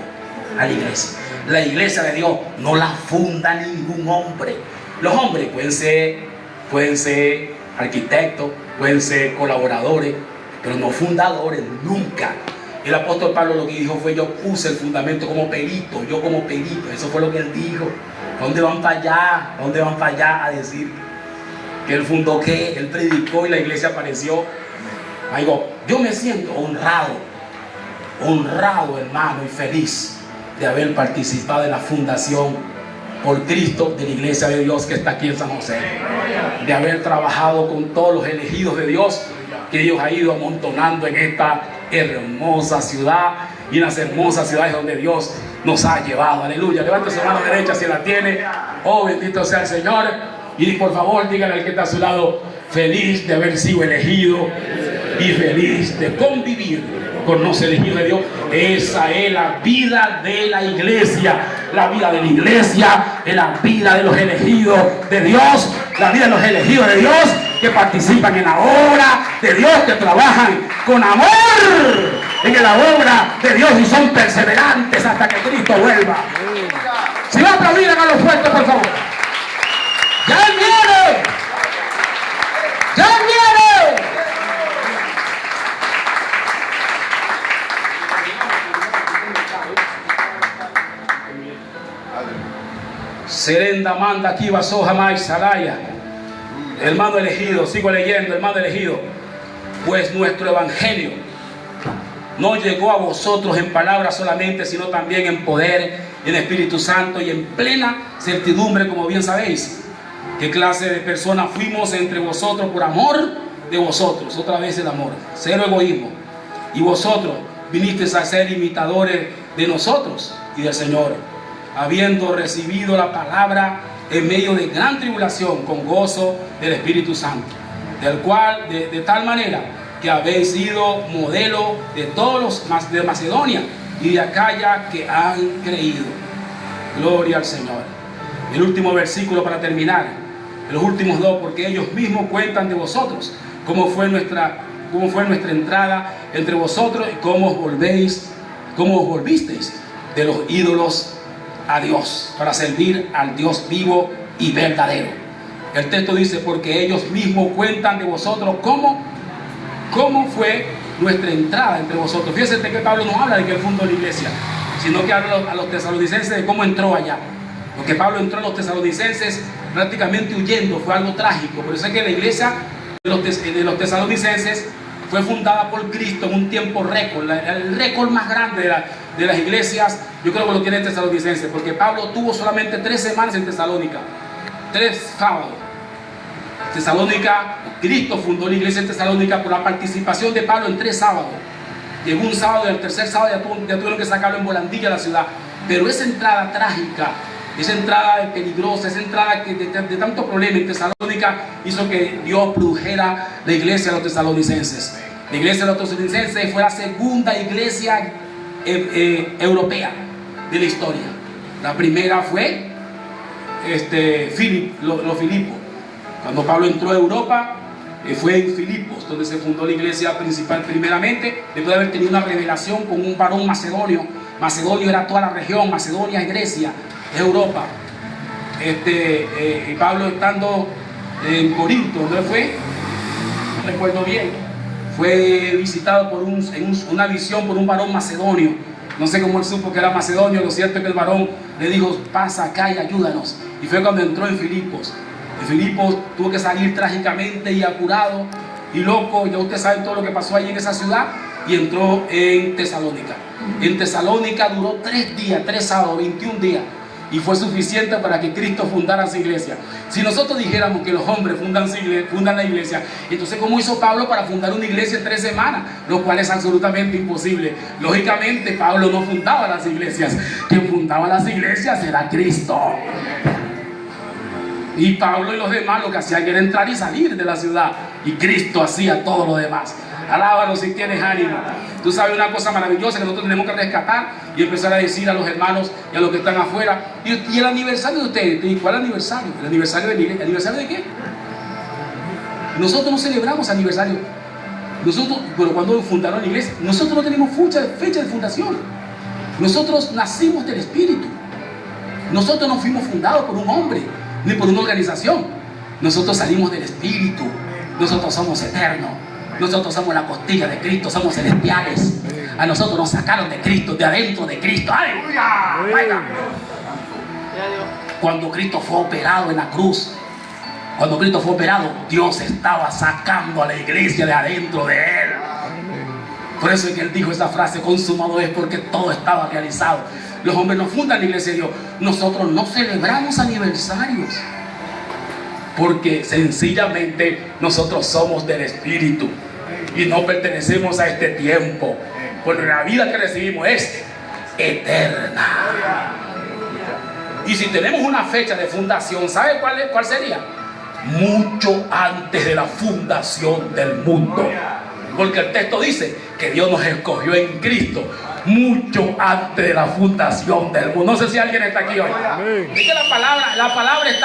a la iglesia. La iglesia de Dios no la funda ningún hombre. Los hombres pueden ser arquitectos, pueden ser colaboradores, pero no fundadores nunca. El apóstol Pablo lo que dijo fue: yo puse el fundamento como perito, yo como perito. Eso fue lo que él dijo. ¿Dónde van para allá? ¿Dónde van para allá a decir que él fundó qué? Él predicó y la iglesia apareció. Digo, yo me siento honrado, hermano, y feliz de haber participado en la fundación por Cristo de la iglesia de Dios que está aquí en San José, de haber trabajado con todos los elegidos de Dios que Dios ha ido amontonando en esta hermosa ciudad y en las hermosas ciudades donde Dios nos ha llevado. Aleluya. Levante su mano derecha si la tiene. Oh, bendito sea el Señor. Y por favor dígale al que está a su lado: feliz de haber sido elegido y feliz de convivir con los elegidos de Dios. Esa es la vida de la iglesia. La vida de la iglesia es la vida de los elegidos de Dios. La vida de los elegidos de Dios que participan en la obra de Dios, que trabajan con amor en la obra de Dios y son perseverantes hasta que Cristo vuelva. Si va a aplaudir, háganlo fuerte, por favor. ¡Ya Él viene! ¡Ya Él viene! Serenda manda aquí vaso jamás salaya. Hermano elegido, sigo leyendo, hermano elegido. Pues nuestro evangelio no llegó a vosotros en palabras solamente, sino también en poder, en Espíritu Santo y en plena certidumbre, como bien sabéis. ¿Qué clase de personas fuimos entre vosotros por amor de vosotros? Otra vez el amor, cero egoísmo. Y vosotros vinisteis a ser imitadores de nosotros y del Señor, habiendo recibido la palabra en medio de gran tribulación, con gozo del Espíritu Santo, del cual, de tal manera que habéis sido modelo de todos los de Macedonia y de Acaya que han creído. Gloria al Señor. El último versículo para terminar, los últimos dos, porque ellos mismos cuentan de vosotros, cómo fue nuestra entrada entre vosotros y cómo os volvisteis de los ídolos a Dios, para servir al Dios vivo y verdadero. El texto dice: porque ellos mismos cuentan de vosotros cómo fue nuestra entrada entre vosotros. Fíjense que Pablo no habla de que él fundó la iglesia, sino que habla a los tesalonicenses de cómo entró allá. Porque Pablo entró a los tesalonicenses prácticamente huyendo, fue algo trágico. Por eso es que la iglesia de los tesalonicenses fue fundada por Cristo en un tiempo récord, el récord más grande de las iglesias. Yo creo que lo tiene el tesalonicense, porque Pablo tuvo solamente 3 semanas en Tesalónica, 3 sábados. Tesalónica, Cristo fundó la iglesia en Tesalónica por la participación de Pablo en 3 sábados. Llegó un sábado y al tercer sábado ya tuvieron que sacarlo en volandilla a la ciudad. Pero esa entrada trágica, esa entrada peligrosa, esa entrada de tanto problema en Tesalónica hizo que Dios produjera la iglesia de los tesalonicenses. La iglesia de los tesalonicenses fue la segunda iglesia europea de la historia. La primera fue los Filipos. Cuando Pablo entró a Europa, fue en Filipos donde se fundó la iglesia principal primeramente, después de haber tenido una revelación con un varón macedonio. Macedonio era toda la región, Macedonia es Grecia, es Europa. Y Pablo, estando en Corinto, ¿dónde fue? No recuerdo bien. Fue visitado en una visión por un varón macedonio. No sé cómo él supo que era macedonio. Lo cierto es que el varón le dijo: pasa acá y ayúdanos. Y fue cuando entró en Filipos. En Filipos tuvo que salir trágicamente y apurado y loco. Ya ustedes saben todo lo que pasó allí en esa ciudad. Y entró en Tesalónica. En Tesalónica duró 3 días, 3 sábados, 21 días. y fue suficiente para que Cristo fundara su iglesia. Si nosotros dijéramos que los hombres fundan la iglesia, entonces ¿cómo hizo Pablo para fundar una iglesia en 3 semanas? Lo cual es absolutamente imposible. Lógicamente Pablo no fundaba las iglesias. Quien fundaba las iglesias era Cristo. Y Pablo y los demás lo que hacían era entrar y salir de la ciudad, y Cristo hacía todo lo demás. Alábalo si tienes ánimo. Tú sabes una cosa maravillosa que nosotros tenemos que rescatar y empezar a decir a los hermanos y a los que están afuera: y el aniversario de ustedes. ¿Y cuál aniversario? ¿El aniversario de la iglesia? ¿Aniversario de qué? Nosotros no celebramos aniversario. Nosotros, pero cuando fundaron la iglesia, nosotros no tenemos fecha de fundación. Nosotros nacimos del Espíritu. Nosotros no fuimos fundados por un hombre ni por una organización. Nosotros salimos del Espíritu. Nosotros somos eternos. Nosotros somos la costilla de Cristo, somos celestiales. A nosotros nos sacaron de Cristo, de adentro de Cristo. ¡Aleluya! Cuando Cristo fue operado en la cruz, cuando Cristo fue operado, Dios estaba sacando a la iglesia de adentro de Él. Por eso es que Él dijo esa frase: consumado es, porque todo estaba realizado. Los hombres no fundan la iglesia de Dios. Nosotros no celebramos aniversarios, porque sencillamente nosotros somos del Espíritu y no pertenecemos a este tiempo, porque la vida que recibimos es eterna. Y si tenemos una fecha de fundación, ¿sabe cuál sería? Mucho antes de la fundación del mundo, porque el texto dice que Dios nos escogió en Cristo mucho antes de la fundación del mundo. No sé si alguien está aquí hoy. Es que la palabra es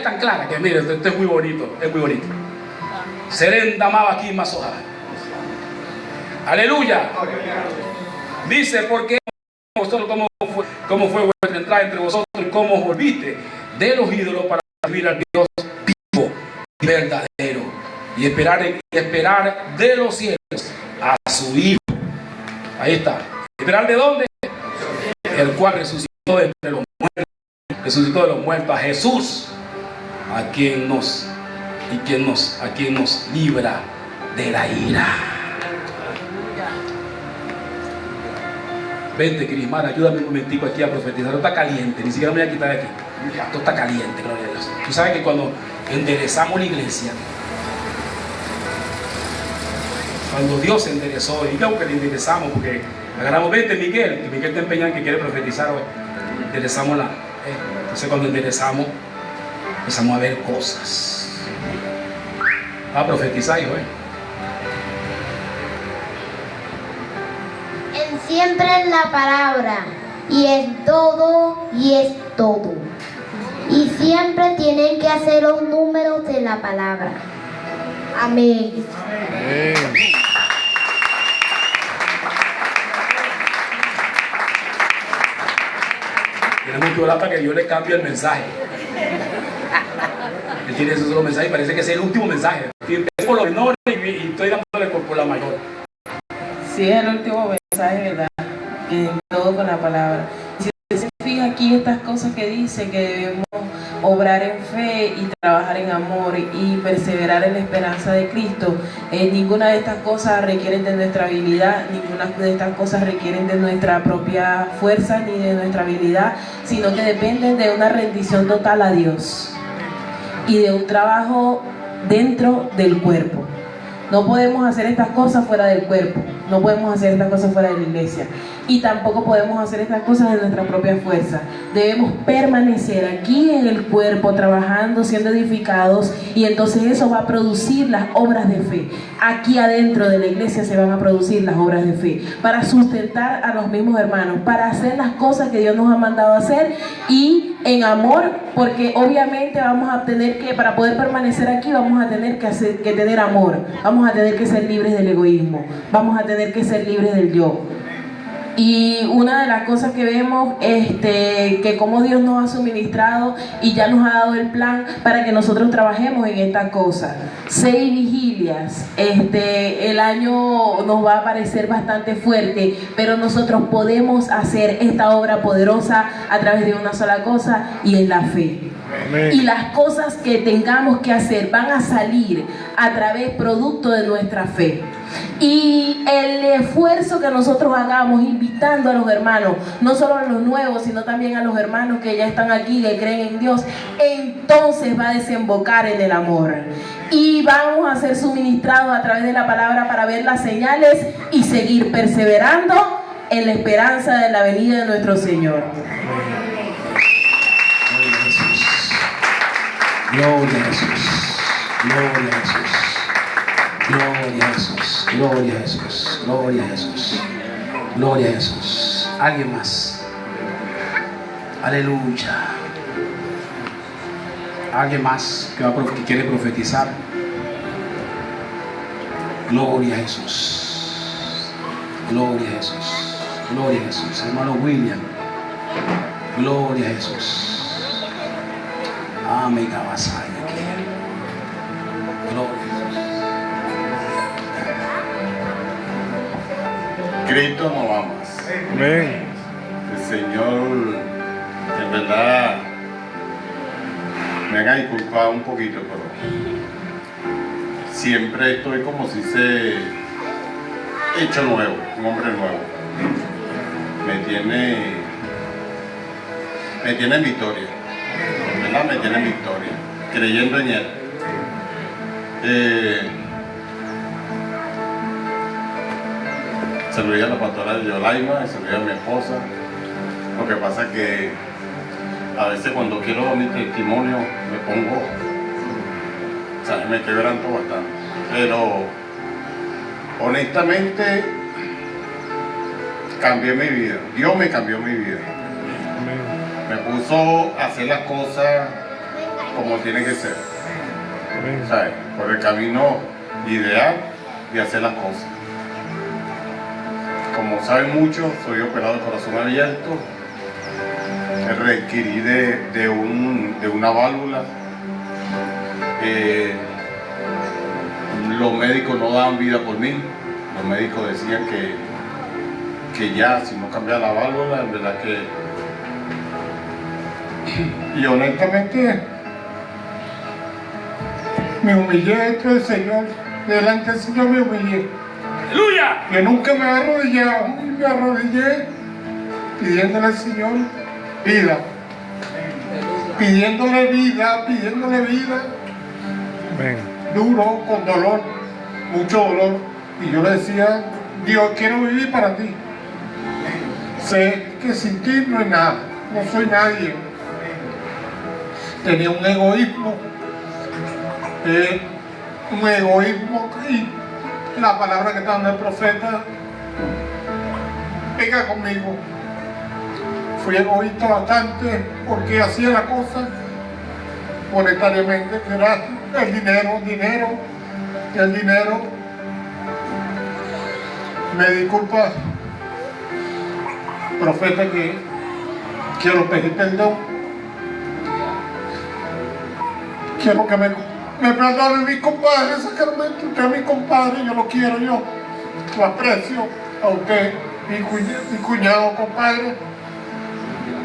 tan clara, que mire, esto es muy bonito, Serenda amaba aquí más hoja. Aleluya. Dice: porque cómo fue vuestra entrada entre vosotros y cómo os volviste de los ídolos para servir al Dios vivo y verdadero, y esperar de los cielos a su Hijo. Ahí está. ¿Esperar de dónde? El cual resucitó de los muertos, a Jesús, a quien nos libra de la ira. Vente, Crismar, ayúdame un momentico aquí a profetizar. Esto está caliente, ni siquiera me voy a quitar de aquí. Esto está caliente, gloria a Dios. Tú sabes que cuando enderezamos la iglesia, cuando Dios se enderezó, y creo que le enderezamos, porque agarramos: vente, Miguel, que Miguel te empeñan que quiere profetizar hoy. Enderezamos entonces cuando enderezamos, empezamos a ver cosas. Va a profetizar, hijo. Siempre en la palabra, y en todo, y es todo. Y siempre tienen que hacer los números de la palabra. Amén. Amén. Tenemos que orar para que Dios le cambie el mensaje. Él tiene esos solo mensajes y parece que es el último mensaje. Empecé por los menores y estoy dándole por la mayor. Sí, es el último mensaje, ¿verdad? En todo con la palabra. Si se fija aquí, estas cosas que dice, que debemos obrar en fe y trabajar en amor y perseverar en la esperanza de Cristo, ninguna de estas cosas requieren de nuestra habilidad, ninguna de estas cosas requieren de nuestra propia fuerza ni de nuestra habilidad, sino que dependen de una rendición total a Dios y de un trabajo dentro del cuerpo. No podemos hacer estas cosas fuera del cuerpo, no podemos hacer estas cosas fuera de la iglesia, y tampoco podemos hacer estas cosas de nuestra propia fuerza. Debemos permanecer aquí en el cuerpo, trabajando, siendo edificados, y entonces eso va a producir las obras de fe. Aquí adentro de la iglesia se van a producir las obras de fe, para sustentar a los mismos hermanos, para hacer las cosas que Dios nos ha mandado a hacer, y en amor, porque obviamente vamos a tener que, para poder permanecer aquí, vamos a tener que tener amor, vamos a tener que ser libres del egoísmo, vamos a tener que ser libres del yo. Y una de las cosas que vemos, que como Dios nos ha suministrado y ya nos ha dado el plan para que nosotros trabajemos en esta cosa. 6 vigilias, el año nos va a parecer bastante fuerte, pero nosotros podemos hacer esta obra poderosa a través de una sola cosa, y es la fe. Amén. Y las cosas que tengamos que hacer van a salir a través, producto de nuestra fe. Y el esfuerzo que nosotros hagamos invitando a los hermanos, no solo a los nuevos, sino también a los hermanos que ya están aquí, que creen en Dios, entonces va a desembocar en el amor. Y vamos a ser suministrados a través de la palabra para ver las señales y seguir perseverando en la esperanza de la venida de nuestro Señor. Gloria a Jesús. Gloria a Jesús. Gloria a Jesús. Gloria a Jesús. Gloria a Jesús. Gloria a Jesús. ¿Alguien más? Aleluya. ¿Alguien más que quiere profetizar? Gloria a Jesús. Gloria a Jesús. Gloria a Jesús. Hermano William. Gloria a Jesús. Amén. Gloria a Jesús. Cristo no va más. Amén. El Señor, en verdad, me haga disculpar un poquito, pero siempre estoy como si se hecho nuevo, un hombre nuevo. Me tiene en victoria, en verdad me tiene en victoria, creyendo en Él. Saludé a la pastora Yolaima, saludé a mi esposa. Lo que pasa es que a veces cuando quiero dar mi testimonio me pongo, o sea, me quebranto bastante. Pero honestamente cambié mi vida. Dios me cambió mi vida. Me puso a hacer las cosas como tiene que ser. ¿Sabes? Por el camino ideal de hacer las cosas. Como saben muchos, soy operado de corazón abierto. Requirí de una válvula. Los médicos no daban vida por mí. Los médicos decían que ya, si no cambiaba la válvula, en verdad que... Y honestamente, me humillé ante el Señor. Delante del Señor me humillé. ¡Aleluya! Yo nunca me he arrodillado, y me arrodillé pidiéndole al Señor vida. Pidiéndole vida, Amén. duro, con dolor, mucho dolor. Y yo le decía, Dios, quiero vivir para ti. Sé que sin ti no hay nada, no soy nadie. Tenía un egoísmo y la palabra que está dando el profeta pega conmigo. Fui egoísta bastante porque hacía la cosa monetariamente, que era el dinero. Me disculpa, profeta, que quiero pedir perdón. Quiero que me perdone mi compadre, Sacramento. Usted es mi compadre, yo lo quiero, yo lo aprecio a usted, mi cuñado, compadre.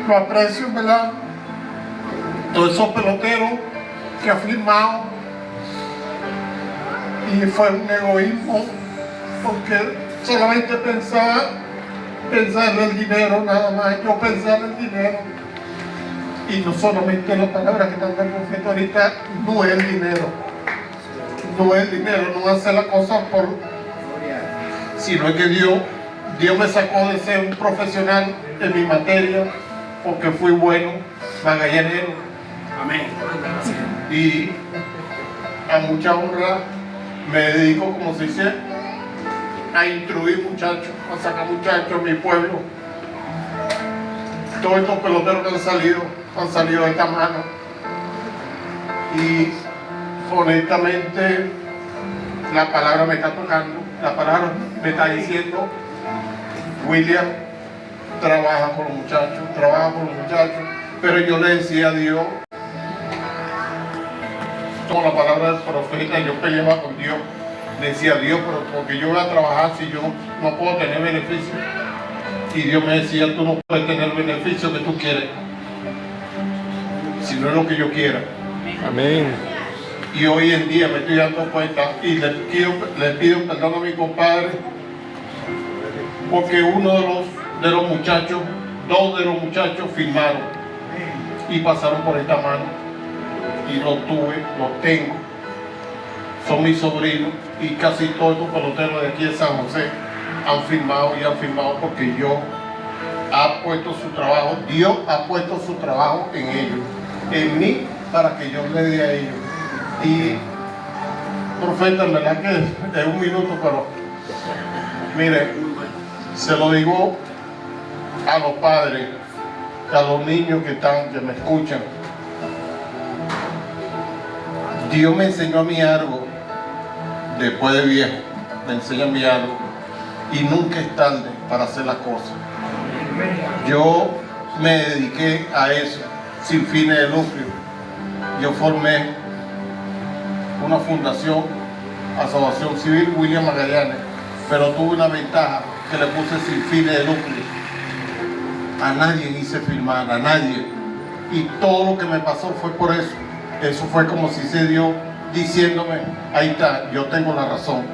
Lo aprecio, ¿verdad? Todos esos peloteros que ha firmado. Y fue un egoísmo, porque solamente pensar en el dinero, nada más. Yo pensaba en el dinero. Y no solamente la palabra que está dando el profeta ahorita, no es el dinero. No es el dinero, no hacer las cosas por... Sino es que Dios me sacó de ser un profesional en mi materia, porque fui bueno, magallanero. Amén. Y a mucha honra me dedico, como se dice, a instruir muchachos, a sacar muchachos en mi pueblo. Todos estos peloteros que han salido de esta mano. Y honestamente la palabra me está tocando, la palabra me está diciendo, William, trabaja con los muchachos, pero yo le decía a Dios, con la palabra del profeta, yo peleaba con Dios, le decía a Dios, pero porque yo voy a trabajar si yo no puedo tener beneficio. Y Dios me decía, tú no puedes tener el beneficio que tú quieres, si no es lo que yo quiera. Amén. Y hoy en día me estoy dando cuenta y le pido perdón a mi compadre, porque uno de los muchachos, dos de los muchachos firmaron y pasaron por esta mano. Y los tengo. Son mis sobrinos y casi todos los peloteros de aquí de San José han firmado porque Dios ha puesto su trabajo en ellos, en mí, para que yo le dé a ellos. Y profeta, en verdad que es un minuto, pero mire, se lo digo a los padres, a los niños que me escuchan. Dios me enseñó a mí algo, después de viejo, me enseña a mí algo, y nunca es tarde para hacer las cosas. Yo me dediqué a eso, sin fines de lucro. Yo formé una fundación, Asociación Civil William Magallanes, pero tuve una ventaja que le puse sin fines de lucro. A nadie hice firmar, a nadie. Y todo lo que me pasó fue por eso. Eso fue como si se dio diciéndome, ahí está, yo tengo la razón.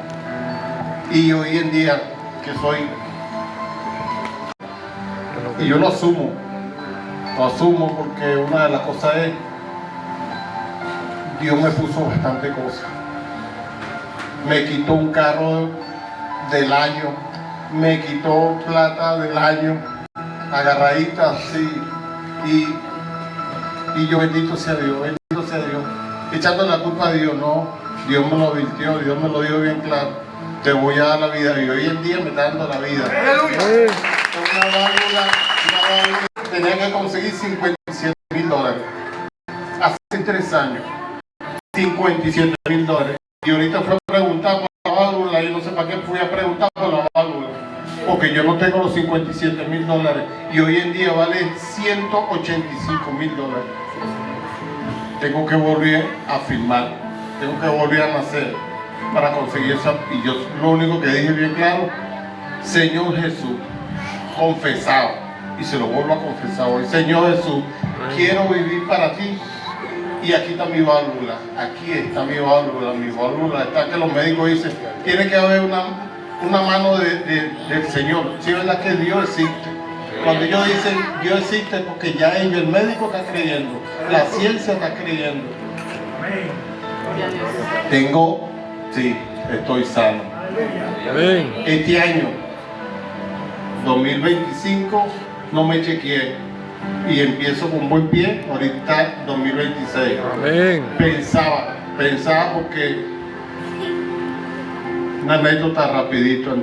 Y hoy en día que soy, y yo lo asumo porque una de las cosas es, Dios me puso bastante cosas. Me quitó un carro del año, me quitó plata del año, agarradita así, y yo bendito sea Dios, echando la culpa a Dios, no, Dios me lo advirtió, Dios me lo dijo bien claro, te voy a dar la vida, y hoy en día me está dando la vida. Una válvula, tenía que conseguir $57,000, hace 3 años, $57,000, y ahorita fui a preguntar por la válvula, y no sé para qué fui a preguntar por la válvula, porque yo no tengo los $57,000, y hoy en día vale $185,000. Tengo que volver a firmar, tengo que volver a nacer para conseguir esa. Y yo lo único que dije bien claro, Señor Jesús, confesado, y se lo vuelvo a confesar hoy, Señor Jesús, quiero vivir para ti, y aquí está mi válvula, mi válvula está que los médicos dicen, tiene que haber una mano del Señor. Si es verdad que Dios existe. Cuando ellos dicen Dios existe, porque ya el médico está creyendo, la ciencia está creyendo. Estoy sano. Este año 2025 no me chequeé y empiezo con buen pie, ahorita 2026. Pensaba porque una anécdota rapidito,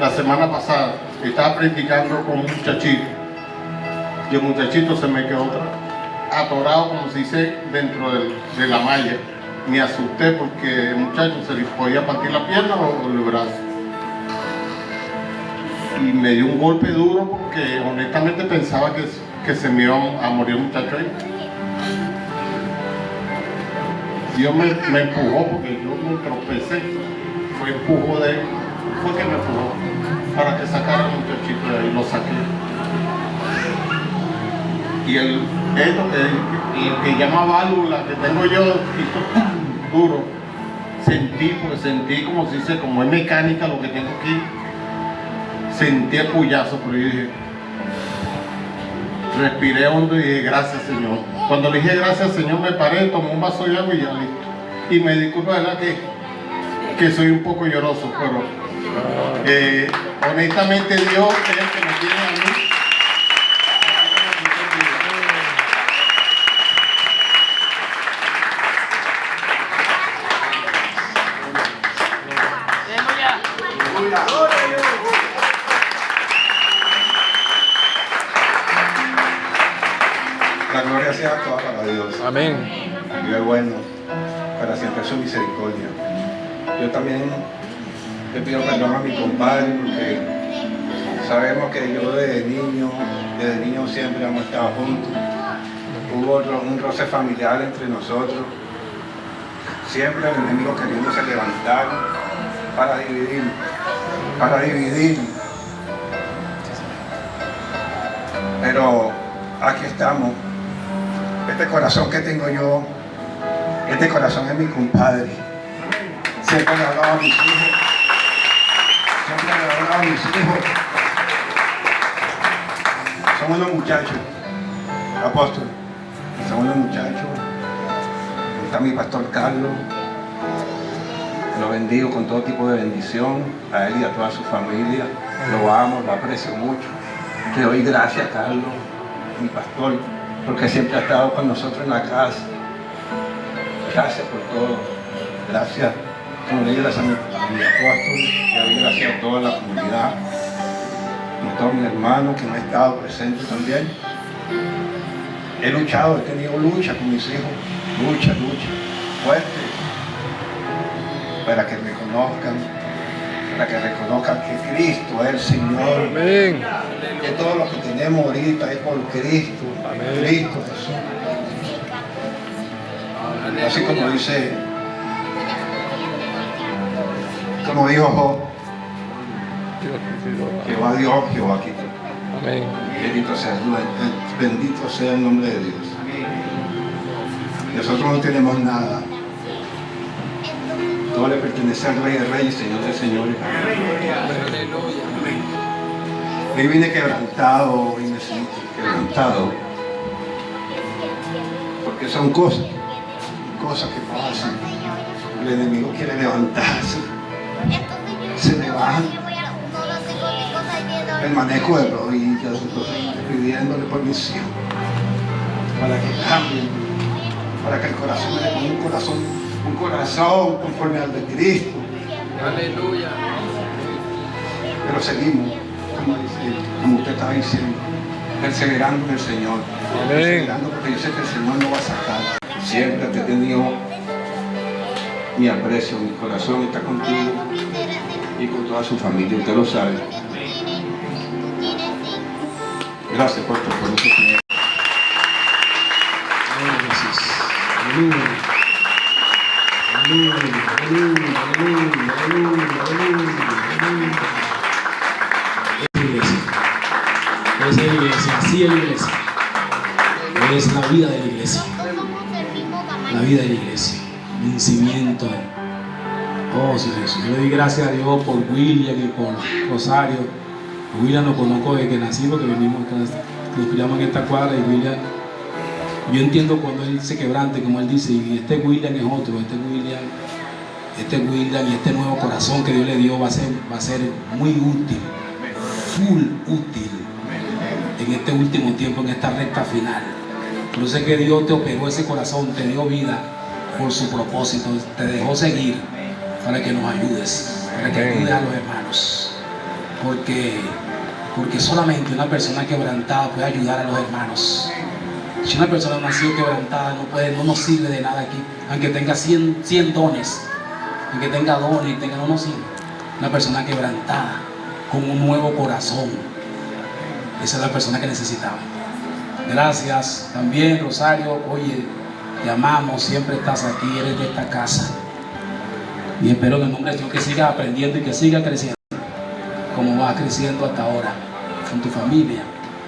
la semana pasada estaba practicando con un muchachito y el muchachito se me quedó atorado, como se dice, dentro de la malla. Me asusté porque el muchacho se le podía partir la pierna o el brazo, y me dio un golpe duro porque honestamente pensaba que se me iba a morir el muchacho ahí. Dios me empujó porque yo me tropecé, fue empujo de él, fue que me empujó para que sacara el muchachito de ahí, lo saqué. Y el que llama válvula que tengo yo, hizo duro, sentí como si dice, como es mecánica lo que tengo aquí, sentí el puyazo, pero yo dije, respiré hondo y dije, gracias Señor. Cuando le dije gracias Señor, me paré, tomé un vaso de agua y ya listo. Y me disculpa, ¿verdad? Que soy un poco lloroso, pero honestamente Dios es el que me tiene a mí. La gloria sea toda para Dios. Amén. Dios es bueno, para siempre su misericordia. Yo también le pido perdón a mi compadre porque sabemos que yo desde niño siempre hemos estado juntos. Hubo un roce familiar entre nosotros. Siempre el enemigo queriéndose levantar para dividir. Pero aquí estamos. Este corazón que tengo yo Este corazón es mi compadre. Siempre le hablaba a mis hijos. Siempre le hablaba a mis hijos. Son unos muchachos, apóstol. Son unos muchachos. Está mi pastor Carlos. Lo bendigo con todo tipo de bendición. A él y a toda su familia. Lo amo, lo aprecio mucho. Le doy gracias a Carlos, mi pastor, porque siempre ha estado con nosotros en la casa. Gracias por todo. Gracias. Como le doy gracias a mi apóstol, le doy gracias a toda la comunidad, a todos mis hermanos que me han estado presentes también. He luchado, he tenido lucha con mis hijos. Lucha fuerte. Para que reconozcan que Cristo es el Señor. Amén. Que todo lo que tenemos ahorita es por Cristo. Amén. Cristo Jesús. Así como dice, como dijo Job, Jehová Dios, Jehová quitó. Amén. Bendito sea el nombre de Dios. Nosotros no tenemos nada. Todo le pertenece al Rey de Reyes, Señor de Señores. Hoy vine quebrantado, porque son cosas que pasan. El enemigo quiere levantarse, se levanta. Permanezco de rodillas, pidiéndole permisión para que cambien, para que el corazón le ponga un corazón conforme al de Cristo. Aleluya. Pero seguimos, como usted estaba diciendo, perseverando en el Señor. Amén. Perseverando porque yo sé que el Señor nos va a sacar. Siempre te he tenido mi aprecio, mi corazón está contigo y con toda su familia, usted lo sabe. Gracias por tu corazón, Señor. Esa es la iglesia, así es la iglesia. Es la vida de la iglesia. La vida de la iglesia. Vencimiento. Oh, sí, Jesús. Yo le doy gracias a Dios por William y por Rosario. William lo conozco desde que nací, porque venimos, nos criamos en esta cuadra y William, yo entiendo cuando él se quebrante, como él dice, y este William es otro, este William y este nuevo corazón que Dios le dio va a ser muy útil, full útil en este último tiempo, en esta recta final. Yo sé que Dios te operó ese corazón, te dio vida por su propósito, te dejó seguir para que nos ayudes, para que ayudes a los hermanos. Porque solamente una persona quebrantada puede ayudar a los hermanos. Si una persona nació quebrantada no nos sirve de nada aquí, aunque tenga 100 dones, aunque tenga dones, no nos sirve. Una persona quebrantada, con un nuevo corazón, esa es la persona que necesitamos. Gracias también, Rosario. Oye, te amamos, siempre estás aquí, eres de esta casa. Y espero en el nombre de Dios que sigas aprendiendo y que sigas creciendo como vas creciendo hasta ahora con tu familia.